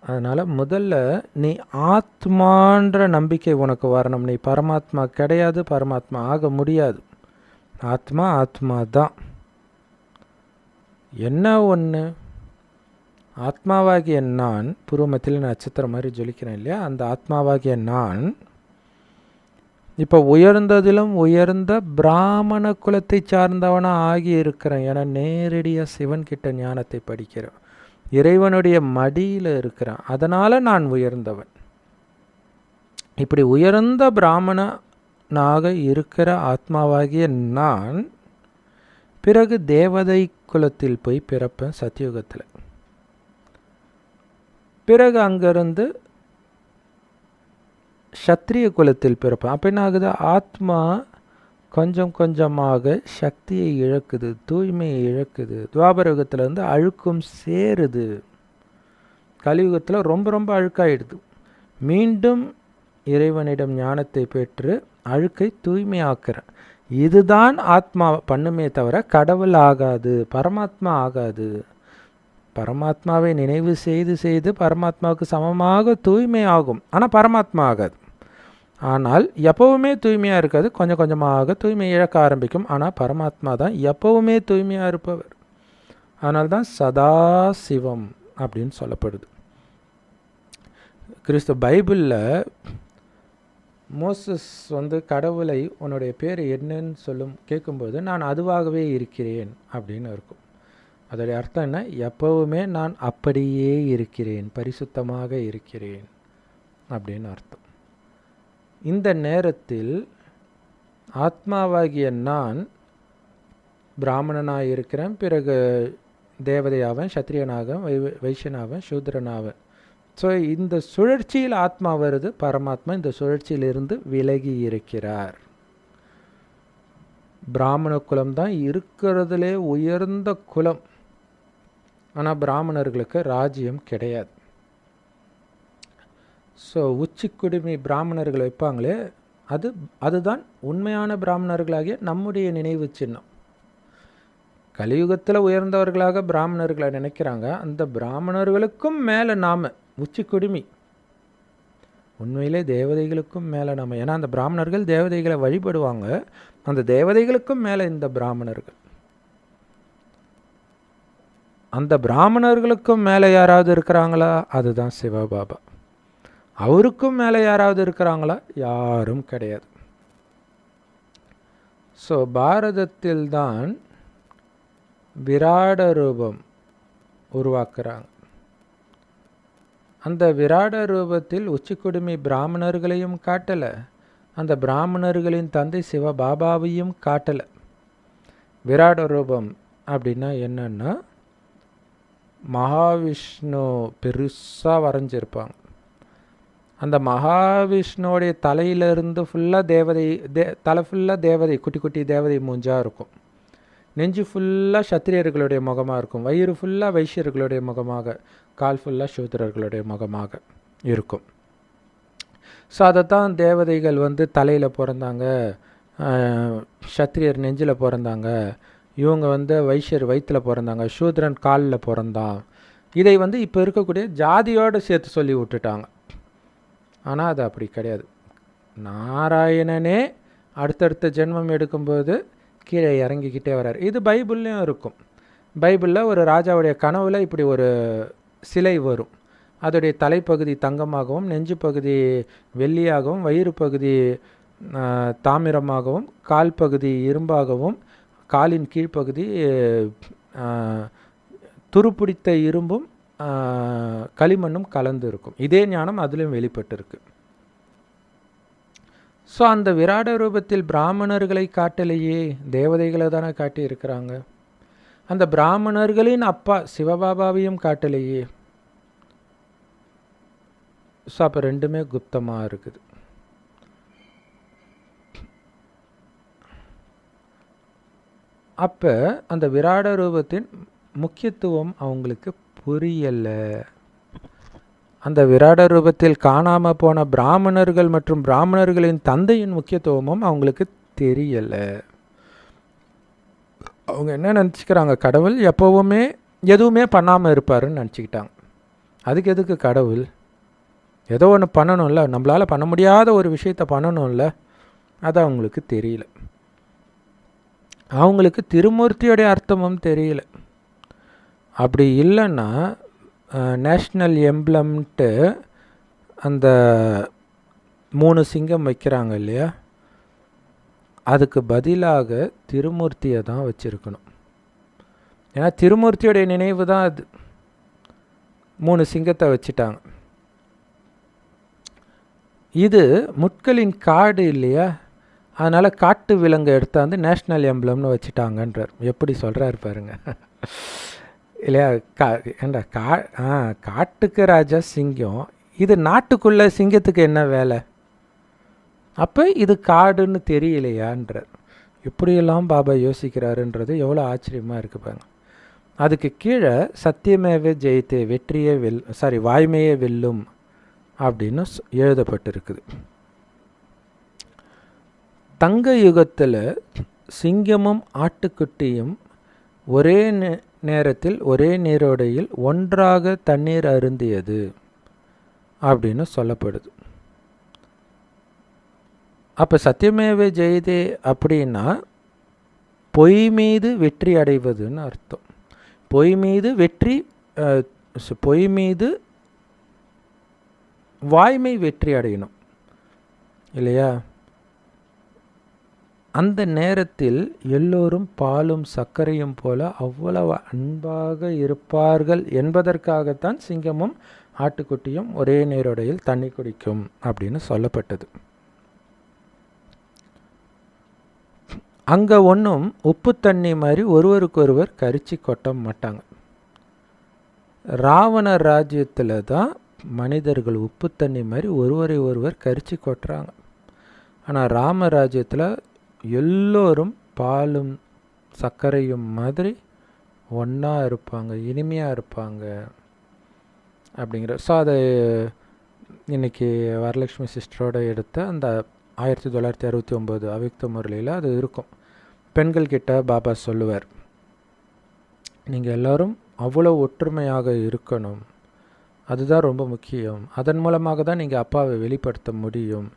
அதனால் முதல்ல நீ ஆத்மான்ற நம்பிக்கை உனக்கு வரணும். நீ பரமாத்மா கிடையாது, பரமாத்மா ஆக முடியாது. ஆத்மா ஆத்மா தான். என்ன ஒன்று, ஆத்மாவாகிய நான் பூர்வமத்தில் நட்சத்திரம் மாதிரி ஜொலிக்கிறேன் இல்லையா, அந்த ஆத்மாவாகிய நான் இப்போ உயர்ந்ததிலும் உயர்ந்த பிராமண குலத்தை சார்ந்தவனாக ஆகி இருக்கிறேன். ஏன்னா நேரடியாக சிவன்கிட்ட ஞானத்தை படிக்கிறேன், இறைவனுடைய மடியில் இருக்கிறேன். அதனால் நான் உயர்ந்தவன். இப்படி உயர்ந்த பிராமணனாக இருக்கிற ஆத்மாவாகிய நான் பிறகு தேவதை குலத்தில் போய் பிறப்பேன் சத்தியுகத்தில். பிறகு அங்கிருந்து சத்திரிய குலத்தில் பிறப்பேன். அப்போ என்ன ஆகுது, ஆத்மா கொஞ்சம் கொஞ்சமாக சக்தியை இழக்குது, தூய்மையை இழக்குது. துவாபர யுகத்தில் வந்து அழுக்கும் சேருது, கலியுகத்தில் ரொம்ப ரொம்ப அழுக்காயிடுது. மீண்டும் இறைவனிடம் ஞானத்தை பெற்று அழுக்கை தூய்மையாக்குறேன். இதுதான் ஆத்மா பண்ணுமே தவிர கடவுள் ஆகாது, பரமாத்மா ஆகாது. பரமாத்மாவை நினைவு செய்து செய்து பரமாத்மாவுக்கு சமமாக தூய்மை ஆகும், ஆனால் பரமாத்மா ஆகாது. ஆனால் எப்போவுமே தூய்மையாக இருக்காது, கொஞ்சம் கொஞ்சமாக தூய்மை இழக்க ஆரம்பிக்கும். ஆனால் பரமாத்மா தான் எப்போவுமே தூய்மையாக இருப்பவர். அதனால்தான் சதா சிவம் அப்படின்னு சொல்லப்படுது. கிறிஸ்து பைபிளில் மோசஸ் வந்து கடவுளை உன்னுடைய பேர் என்னன்னு கேட்கும்போது நான் அதுவாகவே இருக்கிறேன் அப்படின்னு இருக்கும். அதோடைய அர்த்தம் என்ன, எப்போவுமே நான் அப்படியே இருக்கிறேன், பரிசுத்தமாக இருக்கிறேன் அப்படின்னு அர்த்தம். இந்த நேரத்தில் ஆத்மாவாகிய நான் பிராமணனாக இருக்கிறேன், பிறகு தேவதையாவன், சத்திரியனாக, வைஷ்யனாவன், சூத்திரனாவன். ஸோ இந்த சுழற்சியில் ஆத்மா வருது, பரமாத்மா இந்த சுழற்சியிலிருந்து விலகி இருக்கிறார். பிராமண குலம் தான் இருக்கிறதுலே உயர்ந்த குலம். ஆனால் பிராமணர்களுக்கு ராஜ்யம் கிடையாது. ஸோ உச்சி குடுமி பிராமணர்கள் வைப்பாங்களே, அதுதான் உண்மையான பிராமணர்களாகிய நம்முடைய நினைவு சின்னம். கலியுகத்தில் உயர்ந்தவர்களாக பிராமணர்களை நினைக்கிறாங்க. அந்த பிராமணர்களுக்கும் மேலே நாம் உச்சி குடுமி, உண்மையிலே தேவதைகளுக்கும் மேலே நாம். ஏன்னா அந்த பிராமணர்கள் தேவதைகளை வழிபடுவாங்க, அந்த தேவதைகளுக்கும் மேலே இந்த பிராமணர்கள். அந்த பிராமணர்களுக்கும் மேலே யாராவது இருக்கிறாங்களா, அதுதான் சிவபாபா. அவருக்கும் மேலே யாராவது இருக்கிறாங்களா, யாரும் கிடையாது. ஸோ பாரதத்தில் தான் விராட ரூபம் உருவாக்குறாங்க. அந்த விராட ரூபத்தில் உச்சிக்குடுமி பிராமணர்களையும் காட்டலை, அந்த பிராமணர்களின் தந்தை சிவபாபாவையும் காட்டலை. விராட ரூபம் அப்படின்னா என்னன்னா, மகாவிஷ்ணு பெருசாக வரைஞ்சிருப்பாங்க. அந்த மகாவிஷ்ணுவோடைய தலையிலிருந்து ஃபுல்லாக தேவதை, தலை ஃபுல்லாக தேவதை, குட்டி குட்டி தேவதை மூஞ்சாக இருக்கும். நெஞ்சு ஃபுல்லாக சத்திரியர்களுடைய முகமாக இருக்கும், வயிறு ஃபுல்லாக வைஷ்யர்களுடைய முகமாக, கால் ஃபுல்லாக சூத்திரர்களுடைய முகமாக இருக்கும். ஸோ அதைத்தான் தேவதைகள் வந்து தலையில் பிறந்தாங்க, சத்திரியர் நெஞ்சில் பிறந்தாங்க, இவங்க வந்து வைஷ்யர் வயிற்றில் பிறந்தாங்க, சூத்ரன் காலில் பிறந்தான். இதை வந்து இப்போ இருக்கக்கூடிய ஜாதியோடு சேர்த்து சொல்லி விட்டுட்டாங்க. ஆனால் அது அப்படி கிடையாது. நாராயணனே அடுத்தடுத்த ஜென்மம் எடுக்கும்போது கீழே இறங்கிக்கிட்டே வர்றார். இது பைபிள்லேயும் இருக்கும். பைபிளில் ஒரு ராஜாவுடைய கனவில் இப்படி ஒரு சிலை வரும். அதோடைய தலைப்பகுதி தங்கமாகவும், நெஞ்சு பகுதி வெள்ளியாகவும், வயிறு பகுதி தாமிரமாகவும், கால் பகுதி இரும்பாகவும், காலின் கீழ்ப்பகுதி துருப்பிடித்த இரும்பும் களிமண்ணும் கலந்து இருக்கும். இதே ஞானம் அதிலும் வெளிப்பட்டிருக்கு. ஸோ அந்த விராட ரூபத்தில் பிராமணர்களை காட்டலையே, தேவதைகளை தானே காட்டி இருக்கிறாங்க. அந்த பிராமணர்களின் அப்பா சிவபாபாவையும் காட்டலையே. ஸோ அப்போ ரெண்டுமே குப்தமாக இருக்குது. அப்போ அந்த விராட ரூபத்தின் முக்கியத்துவம் அவங்களுக்கு புரியலை. அந்த விராட ரூபத்தில் காணாமல் போன பிராமணர்கள் மற்றும் பிராமணர்களின் தந்தையின் முக்கியத்துவமும் அவங்களுக்கு தெரியலை. அவங்க என்ன நினச்சிக்கிறாங்க, கடவுள் எப்போவுமே எதுவுமே பண்ணாமல் இருப்பாருன்னு நினச்சிக்கிட்டாங்க. அதுக்கு எதுக்கு கடவுள்? ஏதோ ஒன்று பண்ணணும்ல, நம்மளால் பண்ண முடியாத ஒரு விஷயத்த பண்ணணும்ல, அது அவங்களுக்கு தெரியல. அவங்களுக்கு திருமூர்த்தியோடைய அர்த்தமும் தெரியல. அப்படி இல்லைன்னா நேஷ்னல் எம்ப்ளம்ன்ட்டு அந்த 3 சிங்கம் வைக்கிறாங்க இல்லையா, அதுக்கு பதிலாக திருமூர்த்தியை தான் வச்சுருக்கணும். ஏன்னா திருமூர்த்தியோடைய நினைவு தான் அது. 3 சிங்கத்தை வச்சுட்டாங்க. இது முட்களின் காடு இல்லையா, அதனால் காட்டு விலங்கை எடுத்தாந்து நேஷ்னல் எம்ப்ளம்னு வச்சுட்டாங்கன்றார். எப்படி சொல்கிறார் பாருங்க இல்லையா? ஏண்டா காட்டுக்கு ராஜா சிங்கம், இது நாட்டுக்குள்ளே சிங்கத்துக்கு என்ன வேலை? அப்போ இது காடுன்னு தெரியலையான்றார். இப்படியெல்லாம் பாபா யோசிக்கிறாருன்றது எவ்வளோ ஆச்சரியமாக இருக்குது பாருங்க. அதுக்கு கீழே சத்தியமேவ ஜெயித்தே, வெற்றியே வாய்மையே வெல்லும் அப்படின்னு எழுதப்பட்டிருக்குது. தங்க யுகத்தில் சிங்கமும் ஆட்டுக்குட்டியும் ஒரே நேரத்தில் ஒரே நீரோடையில் ஒன்றாக தண்ணீர் அருந்தியது அப்படின்னு சொல்லப்படுது. அப்போ சத்தியமேவ ஜெயதே அப்படின்னா பொய் மீது வெற்றி அடைவதுன்னு அர்த்தம். பொய் மீது வெற்றி, பொய் மீது வாய்மை வெற்றி அடையணும் இல்லையா? அந்த நேரத்தில் எல்லோரும் பாலும் சர்க்கரையும் போல அவ்வளவு அன்பாக இருப்பார்கள் என்பதற்காகத்தான் சிங்கமும் ஆட்டுக்குட்டியும் ஒரே நீரோடையில் தண்ணி குடிக்கும் அப்படின்னு சொல்லப்பட்டது. அங்கே ஒன்றும் உப்பு தண்ணி மாதிரி ஒருவருக்கொருவர் கரிச்சி கொட்ட மாட்டாங்க. ராவண ராஜ்யத்தில் தான் மனிதர்கள் உப்பு தண்ணி மாதிரி ஒருவரை ஒருவர் கரிச்சி கொட்டுறாங்க. ஆனால் ராமராஜ்யத்தில் எல்லோரும் பாலும் சர்க்கரையும் மாதிரி ஒன்றா இருப்பாங்க, இனிமையாக இருப்பாங்க அப்படிங்கிற. ஸோ அதை இன்றைக்கி வரலட்சுமி சிஸ்டரோடு எடுத்த அந்த 1969 அவ்யக்த முரளியில் அது இருக்கும். பெண்கள்கிட்ட பாபா சொல்லுவார், நீங்கள் எல்லோரும் அவ்வளோ ஒற்றுமையாக இருக்கணும், அதுதான் ரொம்ப முக்கியம். அதன் மூலமாக தான் நீங்கள் அப்பாவை வெளிப்படுத்த முடியும்.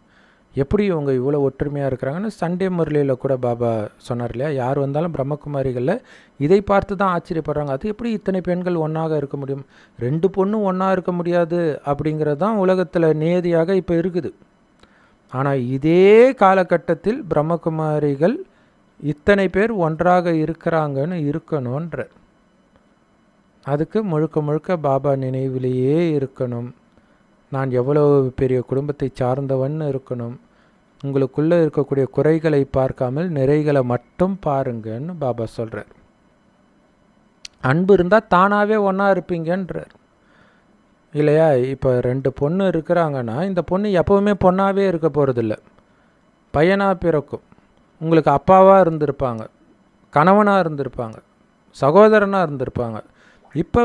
எப்படி இவங்க இவ்வளோ ஒற்றுமையாக இருக்கிறாங்கன்னு சண்டே முரளியில் கூட பாபா சொன்னார் இல்லையா? யார் வந்தாலும் பிரம்மகுமாரிகளில் இதை பார்த்து தான் ஆச்சரியப்படுறாங்க. அது எப்படி இத்தனை பெண்கள் ஒன்றாக இருக்க முடியும்? 2 பொண்ணும் ஒன்றா இருக்க முடியாது அப்படிங்கிறது தான் உலகத்தில் நியதியாக இப்போ இருக்குது. ஆனால் இதே காலகட்டத்தில் பிரம்மகுமாரிகள் இத்தனை பேர் ஒன்றாக இருக்கிறாங்கன்னு இருக்கணுன்ற. அதுக்கு முழுக்க முழுக்க பாபா நினைவிலேயே இருக்கணும். நான் எவ்வளோ பெரிய குடும்பத்தை சார்ந்தவன்னு இருக்கணும். உங்களுக்குள்ளே இருக்கக்கூடிய குறைகளை பார்க்காமல் நிறைகளை மட்டும் பாருங்கன்னு பாபா சொல்கிறார். அன்பு இருந்தால் தானாகவே ஒன்றா இருப்பீங்கன்றார் இல்லையா? இப்போ 2 பொண்ணு இருக்கிறாங்கன்னா இந்த பொண்ணு எப்போவுமே பொண்ணாகவே இருக்க போகிறதில்ல, பையனாக பிறக்கும். உங்களுக்கு அப்பாவாக இருந்திருப்பாங்க, கணவனாக இருந்திருப்பாங்க, சகோதரனாக இருந்திருப்பாங்க. இப்போ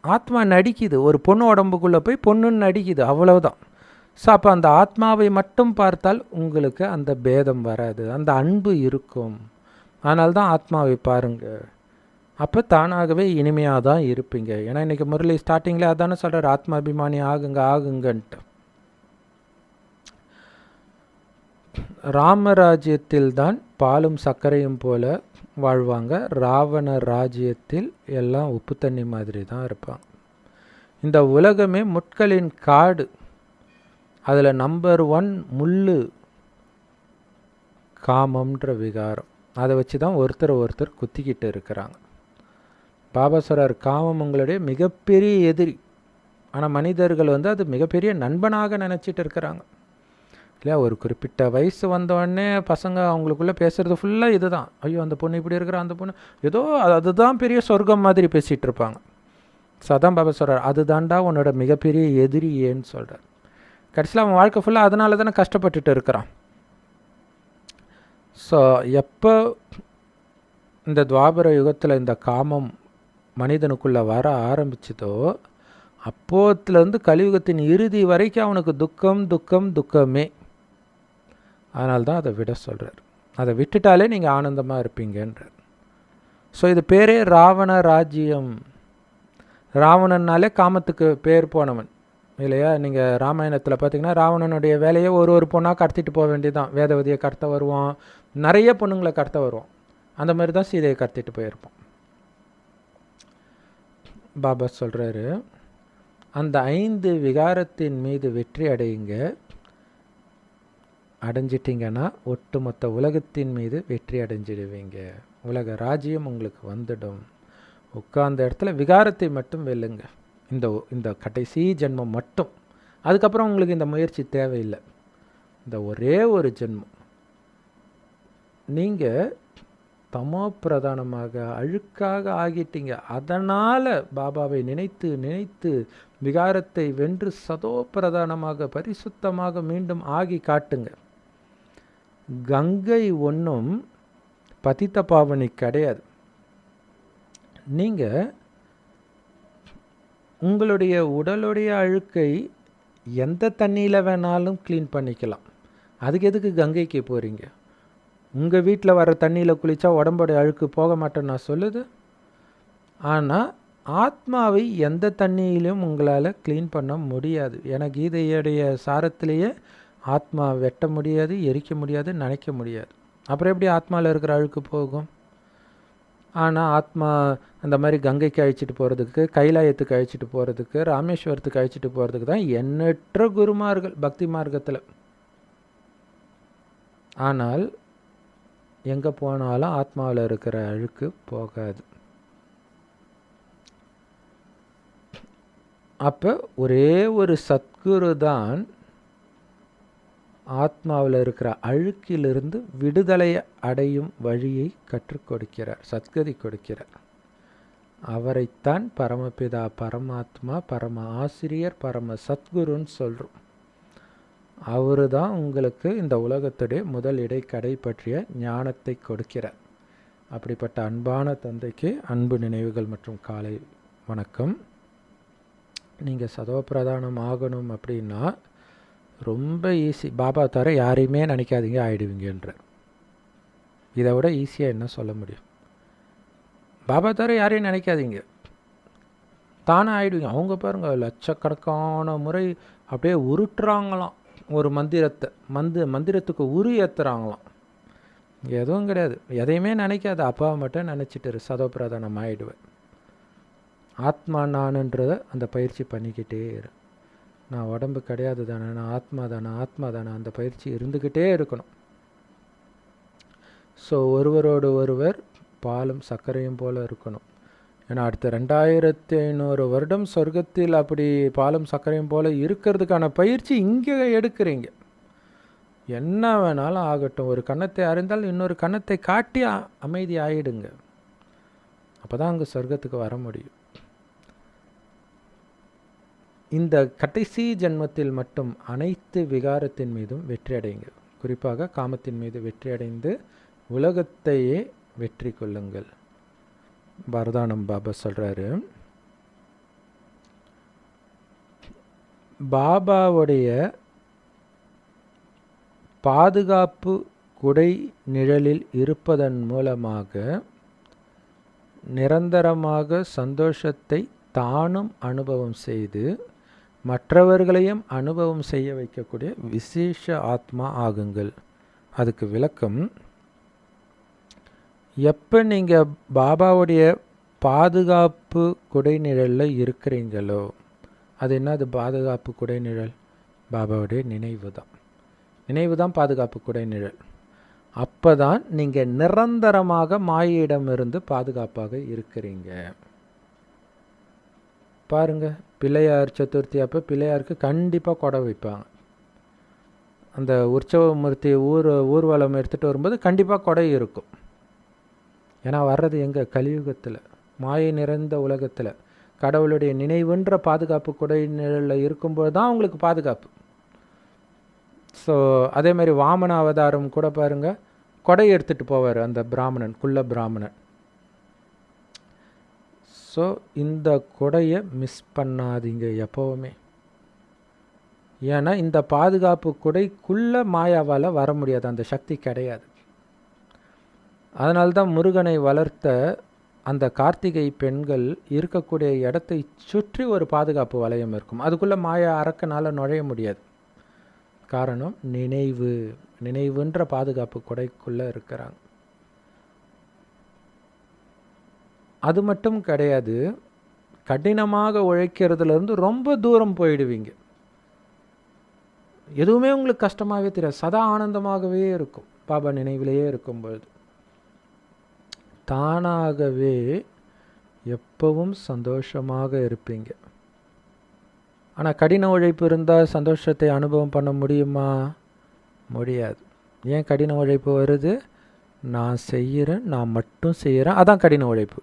ஆத்மா நடிக்குது, ஒரு பொண்ணு உடம்புக்குள்ளே போய் பொண்ணுன்னு நடிக்குது, அவ்வளவுதான். ஸோ அப்போ அந்த ஆத்மாவை மட்டும் பார்த்தால் உங்களுக்கு அந்த பேதம் வராது, அந்த அன்பு இருக்கும். அதனால தான் ஆத்மாவை பாருங்கள், அப்போ தானாகவே இனிமையாக தான் இருப்பீங்க. ஏன்னா இன்றைக்கி முரளி ஸ்டார்டிங்கில் அதானே சொல்கிறார், ஆத்மாபிமானி ஆகுங்கன்ட்டு. ராமராஜ்யத்தில் தான் பாலும் சர்க்கரையும் போல வாழ்வாங்க. ராவண ராஜ்யத்தில் எல்லாம் உப்பு தண்ணி மாதிரி தான் இருப்பாங்க. இந்த உலகமே முட்களின் காடு. அதில் நம்பர் 1 முள்ளு காமம்ன்ற விகாரம். அதை வச்சு தான் ஒருத்தர் குத்திக்கிட்டு இருக்கிறாங்க. பாபா சொல்றார், காமம் உங்களுடைய மிகப்பெரிய எதிரி. ஆனால் மனிதர்கள் அது மிகப்பெரிய நண்பனாக நினச்சிட்டு இருக்கிறாங்க இல்லையா? ஒரு குறிப்பிட்ட வயசு வந்தோடனே பசங்க அவங்களுக்குள்ளே பேசுகிறது ஃபுல்லாக இது தான். ஐயோ அந்த பொண்ணு இப்படி இருக்கிற, அந்த பொண்ணு ஏதோ அதுதான் பெரிய சொர்க்கம் மாதிரி பேசிகிட்டு இருப்பாங்க. ஸோ அதான் பாபா சொல்கிறார், அது தாண்டா உன்னோட மிகப்பெரிய எதிரி ஏன்னு சொல்கிறார். கடைசியில் அவன் வாழ்க்கை ஃபுல்லாக அதனால தானே கஷ்டப்பட்டுட்டு இருக்கிறான். ஸோ எப்போ இந்த துவாபர யுகத்தில் இந்த காமம் மனிதனுக்குள்ளே வர ஆரம்பிச்சதோ அப்போத்துலேருந்து கலியுகத்தின் இறுதி வரைக்கும் அவனுக்கு துக்கம் துக்கம் துக்கமே. அதனால்தான் அதை விட சொல்கிறார். அதை விட்டுட்டாலே நீங்கள் ஆனந்தமாக இருப்பீங்கன்றார். ஸோ இது பேரே ராவண ராஜ்யம். ராவணன்னாலே காமத்துக்கு பேர் போனவன் இல்லையா? நீங்கள் ராமாயணத்தில் பார்த்தீங்கன்னா ராவணனுடைய வேலையை ஒரு பொண்ணாக கடத்திட்டு போக வேண்டியதான். வேதவதியை கடத்த வருவான், நிறைய பொண்ணுங்களை கடத்த வருவான். அந்த மாதிரி தான் சீதையை கடத்திட்டு போயிருப்பான். பாபா சொல்கிறாரு, அந்த 5 விகாரத்தின் மீது வெற்றி அடைஞ்சிட்டிங்கன்னா ஒட்டுமொத்த உலகத்தின் மீது வெற்றி அடைஞ்சிடுவீங்க. உலக ராஜ்யம் உங்களுக்கு வந்துடும். உட்கார்ந்த இடத்துல விகாரத்தை மட்டும் வெல்லுங்க. இந்த கடைசி ஜென்மம் மட்டும். அதுக்கப்புறம் உங்களுக்கு இந்த முயற்சி தேவையில்லை. இந்த ஒரே ஒரு ஜென்மம் நீங்கள் தமோ பிரதானமாக அழுக்காக ஆகிட்டீங்க. அதனால் பாபாவை நினைத்து நினைத்து விகாரத்தை வென்று சதோ பிரதானமாக பரிசுத்தமாக மீண்டும் ஆகி காட்டுங்க. கங்கை ஒன்றும் பதித்த பாவனி கிடையாது. நீங்கள் உங்களுடைய உடலுடைய அழுக்கை எந்த தண்ணியில் வேணாலும் க்ளீன் பண்ணிக்கலாம். அதுக்கு எதுக்கு கங்கைக்கு போகிறீங்க? உங்கள் வீட்டில் வர தண்ணியில் குளித்தா உடம்போடைய அழுக்கு போக மாட்டேன்னு நான் சொல்லுது. ஆனால் ஆத்மாவை எந்த தண்ணியிலும் உங்களால் க்ளீன் பண்ண முடியாது. ஏன்னா கீதையுடைய சாரத்திலேயே ஆத்மா வெட்ட முடியாது, எரிக்க முடியாது, நினைக்க முடியாது. அப்புறம் எப்படி ஆத்மாவில் இருக்கிற அழுக்கு போகும்? ஆனால் ஆத்மா அந்த மாதிரி கங்கைக்கு அழைச்சிட்டு போகிறதுக்கு, கைலாயத்துக்கு அழைச்சிட்டு போகிறதுக்கு, ராமேஸ்வரத்துக்கு அழைச்சிட்டு போகிறதுக்கு தான் எண்ணற்ற குருமார்கள் பக்தி மார்க்கத்தில். ஆனால் எங்கே போனாலும் ஆத்மாவில் இருக்கிற அழுக்கு போகாது. அப்போ ஒரே ஒரு சத்குரு தான் ஆத்மாவில் இருக்கிற அழுக்கிலிருந்து விடுதலை அடையும் வழியை கற்றுக் கொடுக்கிறார், சத்கதி கொடுக்கிறார். அவரைத்தான் பரமபிதா, பரமாத்மா, பரம ஆசிரியர், பரம சத்குருன்னு சொல்கிறோம். அவரு தான் உங்களுக்கு இந்த உலகத்துடைய முதல் இடைக்கடை பற்றிய ஞானத்தை கொடுக்கிறார். அப்படிப்பட்ட அன்பான தந்தைக்கு அன்பு நினைவுகள் மற்றும் காலை வணக்கம். நீங்கள் சதோப்பிரதானம் ஆகணும் அப்படின்னா ரொம்ப ஈஸி. பாபா தவிர யாரையுமே நினைக்காதீங்க, ஆயிடுவீங்கன்ற. இதை விட ஈஸியாக என்ன சொல்ல முடியும்? பாபா தவிர யாரையும் நினைக்காதீங்க, தானே ஆயிடுவீங்க. அவங்க பாருங்கள் லட்சக்கணக்கான முறை அப்படியே உருட்டுறாங்களாம் ஒரு மந்திரத்தை. மந்திரத்துக்கு உரு ஏற்றுறாங்களாம். எதுவும் கிடையாது, எதையுமே நினைக்காது, அப்பாவை மட்டும் நினச்சிட்டு சதோப்பிரதானம் ஆகிடுவேன். ஆத்மா நானுன்றதை அந்த பயிற்சி பண்ணிக்கிட்டே இரு. நான் உடம்பு கிடையாது தானே, நான் ஆத்மா தானே, ஆத்மா தானே, அந்த பயிற்சி இருந்துக்கிட்டே இருக்கணும். ஸோ ஒருவரோடு ஒருவர் பாலும் சர்க்கரையும் போல் இருக்கணும். ஏன்னா அடுத்த 2500 வருடம் சொர்க்கத்தில் அப்படி பாலும் சர்க்கரையும் போல் இருக்கிறதுக்கான பயிற்சி இங்கே எடுக்கிறீங்க. என்ன வேணாலும் ஆகட்டும், ஒரு கன்னத்தை அறிந்தால் இன்னொரு கன்னத்தை காட்டி அமைதி ஆகிடுங்க. அப்போ தான் அங்கே சொர்க்கத்துக்கு வர முடியும். இந்த கடைசி ஜென்மத்தில் மட்டும் அனைத்து விகாரத்தின் மீதும் வெற்றி அடையுங்க. குறிப்பாக காமத்தின் மீது வெற்றி அடைந்து உலகத்தையே வெற்றி கொள்ளுங்கள். வரதானம் பாபா சொல்கிறாரு, பாபாவுடைய பாதுகாப்பு குடை நிழலில் இருப்பதன் மூலமாக நிரந்தரமாக சந்தோஷத்தை தானும் அனுபவம் செய்து மற்றவர்களையும் அனுபவம் செய்ய வைக்கக்கூடிய விசேஷ ஆத்மா ஆகுங்கள். அதுக்கு விளக்கம், எப்போ நீங்கள் பாபாவுடைய பாதுகாப்பு குடைநிழலில் இருக்கிறீங்களோ, அது என்ன? அது பாதுகாப்பு குடைநிழல் பாபாவுடைய நினைவு தான். நினைவு தான் பாதுகாப்பு குடைநிழல். அப்போ தான் நீங்கள் நிரந்தரமாக மாயிடமிருந்து பாதுகாப்பாக இருக்கிறீங்க. பாருங்கள், பிள்ளையார் சதுர்த்தி அப்போ பிள்ளையாருக்கு கண்டிப்பாக கொடை வைப்பாங்க. அந்த உற்சவமூர்த்தி ஊர்வலம் எடுத்துகிட்டு வரும்போது கண்டிப்பாக கொடை இருக்கும். ஏன்னா வர்றது எங்கே? கலியுகத்தில், மாயை நிறைந்த உலகத்தில் கடவுளுடைய நினைவுன்ற பாதுகாப்பு குடை நிழலில் இருக்கும்போது தான் உங்களுக்கு பாதுகாப்பு. ஸோ அதே மாதிரி வாமன அவதாரம் கூட பாருங்கள், கொடை எடுத்துகிட்டு போவார் அந்த பிராமணன், குள்ள பிராமணன். ஸோ இந்த கொடையை மிஸ் பண்ணாதீங்க எப்போவுமே. ஏன்னா இந்த பாதுகாப்பு கொடைக்குள்ளே மாயாவால் வர முடியாது, அந்த சக்தி கிடையாது. அதனால்தான் முருகனை வளர்த்த அந்த கார்த்திகை பெண்கள் இருக்கக்கூடிய இடத்தை சுற்றி ஒரு பாதுகாப்பு வளையம் இருக்கும். அதுக்குள்ளே மாயா அரக்கனால் நுழைய முடியாது. காரணம் நினைவுன்ற பாதுகாப்பு கொடைக்குள்ளே இருக்கிறாங்க. அது மட்டும் கிடையாது, கடினமாக உழைக்கிறதுலேருந்து ரொம்ப தூரம் போயிடுவீங்க. எதுவுமே உங்களுக்கு கஷ்டமாகவே தெரியாது, சதா ஆனந்தமாகவே இருக்கும். பாபா நினைவிலேயே இருக்கும்பொழுது தானாகவே எப்பவும் சந்தோஷமாக இருப்பீங்க. ஆனால் கடின உழைப்பு இருந்தால் சந்தோஷத்தை அனுபவம் பண்ண முடியுமா? முடியாது. ஏன் கடின உழைப்பு வருது? நான் செய்கிறேன், நான் மட்டும் செய்கிறேன், அதான் கடின உழைப்பு.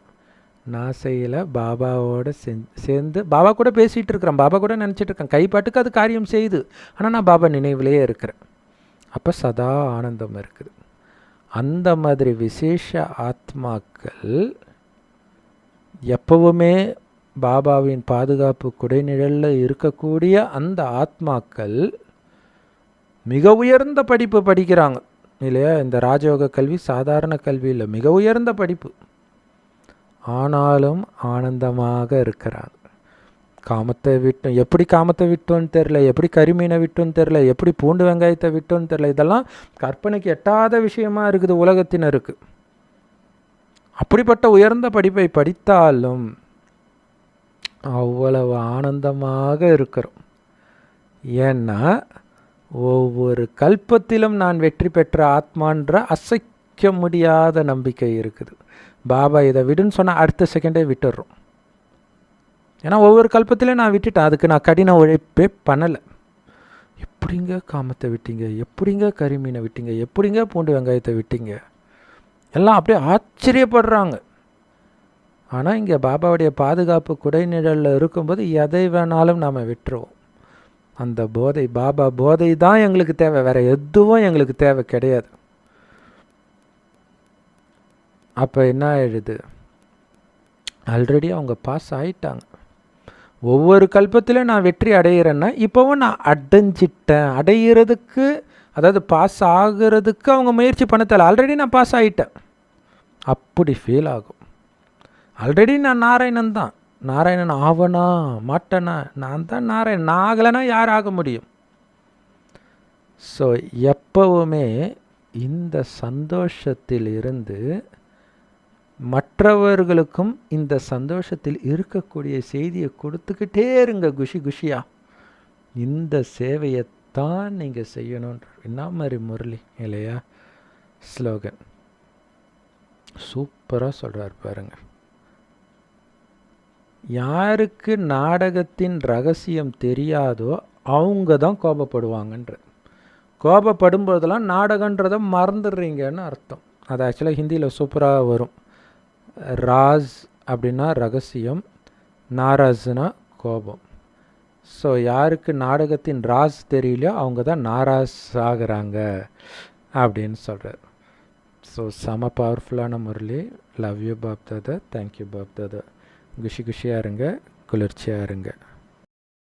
நான் செய்யலை, பாபாவோட சேர்ந்து பாபா கூட பேசிகிட்டு இருக்கிறேன், பாபா கூட நினச்சிட்டு இருக்கேன், கைப்பாட்டுக்கு அது காரியம் செய்யுது, ஆனால் நான் பாபா நினைவிலேயே இருக்கிறேன். அப்போ சதா ஆனந்தம் இருக்குது. அந்த மாதிரி விசேஷ ஆத்மாக்கள் எப்பவுமே பாபாவின் பாதுகாப்பு குடைநிழலில் இருக்கக்கூடிய அந்த ஆத்மாக்கள் மிக உயர்ந்த படிப்பு படிக்கிறாங்க இல்லையா? இந்த ராஜயோக கல்வி சாதாரண கல்வி இல்லை, மிக உயர்ந்த படிப்பு. ஆனாலும் ஆனந்தமாக இருக்கிறாங்க. காமத்தை விட்டோம், எப்படி காமத்தை விட்டோன்னு தெரில, எப்படி கரிமீனை விட்டோன்னு தெரில, எப்படி பூண்டு வெங்காயத்தை விட்டோன்னு தெரில. இதெல்லாம் கற்பனைக்கு எட்டாத விஷயமா இருக்குது உலகத்தினருக்கு. அப்படிப்பட்ட உயர்ந்த படிப்பை படித்தாலும் அவ்வளவு ஆனந்தமாக இருக்கிறோம். ஏன்னா ஒவ்வொரு கல்பத்திலும் நான் வெற்றி பெற்ற ஆத்மான்ற அசைக்க முடியாத நம்பிக்கை இருக்குது. பாபா இதை விடுன்னு சொன்னால் அடுத்த செகண்டே விட்டுடுறோம். ஏன்னா ஒவ்வொரு கல்பத்திலையும் நான் விட்டுட்டேன், அதுக்கு நான் கடின உழைப்பே பண்ணலை. எப்படிங்க காமத்தை விட்டீங்க, எப்படிங்க கரிமீனை விட்டீங்க, எப்படிங்க பூண்டு வெங்காயத்தை விட்டீங்க, எல்லாம் அப்படியே ஆச்சரியப்படுறாங்க. ஆனால் இங்கே பாபாவுடைய பாதுகாப்பு குடைநிழலில் இருக்கும்போது எதை வேணாலும் நாம் விட்டுருவோம். அந்த போதை, பாபா போதை தான் எங்களுக்கு தேவை, வேறு எதுவும் எங்களுக்கு தேவை கிடையாது. அப்போ என்ன ஆயிடுது? ஆல்ரெடி அவங்க பாஸ் ஆகிட்டாங்க. ஒவ்வொரு கல்பத்திலும் நான் வெற்றி அடைகிறேன்னா இப்போவும் நான் அடைஞ்சிட்டேன். அடைகிறதுக்கு, அதாவது பாஸ் ஆகிறதுக்கு அவங்க முயற்சி பண்ண தேவை, ஆல்ரெடி நான் பாஸ் ஆகிட்டேன் அப்படி ஃபீல் ஆகும். ஆல்ரெடி நான் நாராயணன் தான். நாராயணன் ஆவனா மாட்டேனா? நான் தான் நாராயணன். நான் ஆகலைன்னா யார் ஆக முடியும்? ஸோ எப்பவுமே இந்த சந்தோஷத்தில் இருந்து மற்றவர்களுக்கும் இந்த சந்தோஷத்தில் இருக்கக்கூடிய செய்தியை கொடுத்துக்கிட்டே இருங்க, குஷி குஷியா. இந்த சேவையைத்தான் நீங்கள் செய்யணுன்ற என்ன மாதிரி முரளி இல்லையா ஸ்லோகன் சூப்பராக சொல்கிறார் பாருங்க. யாருக்கு நாடகத்தின் ரகசியம் தெரியாதோ அவங்க தான் கோபப்படுவாங்கன்ற. கோபப்படும் போதெல்லாம் நாடகன்றதை மறந்துடுறீங்கன்னு அர்த்தம். அது ஆக்சுவலாக ஹிந்தியில் சூப்பராக வரும். ராஸ் அப்படின்னா ரகசியம், நாராஸ்னா கோபம். ஸோ யாருக்கு நாடகத்தின் ராஸ் தெரியலையோ அவங்க தான் நாராஸ் ஆகிறாங்க அப்படின்னு சொல்கிறார். ஸோ செம பவர்ஃபுல்லான Murali. Love you Bap Dada. Thank you Bap Dada. குஷி குஷியாக இருங்க, குளிர்ச்சியாக இருங்க.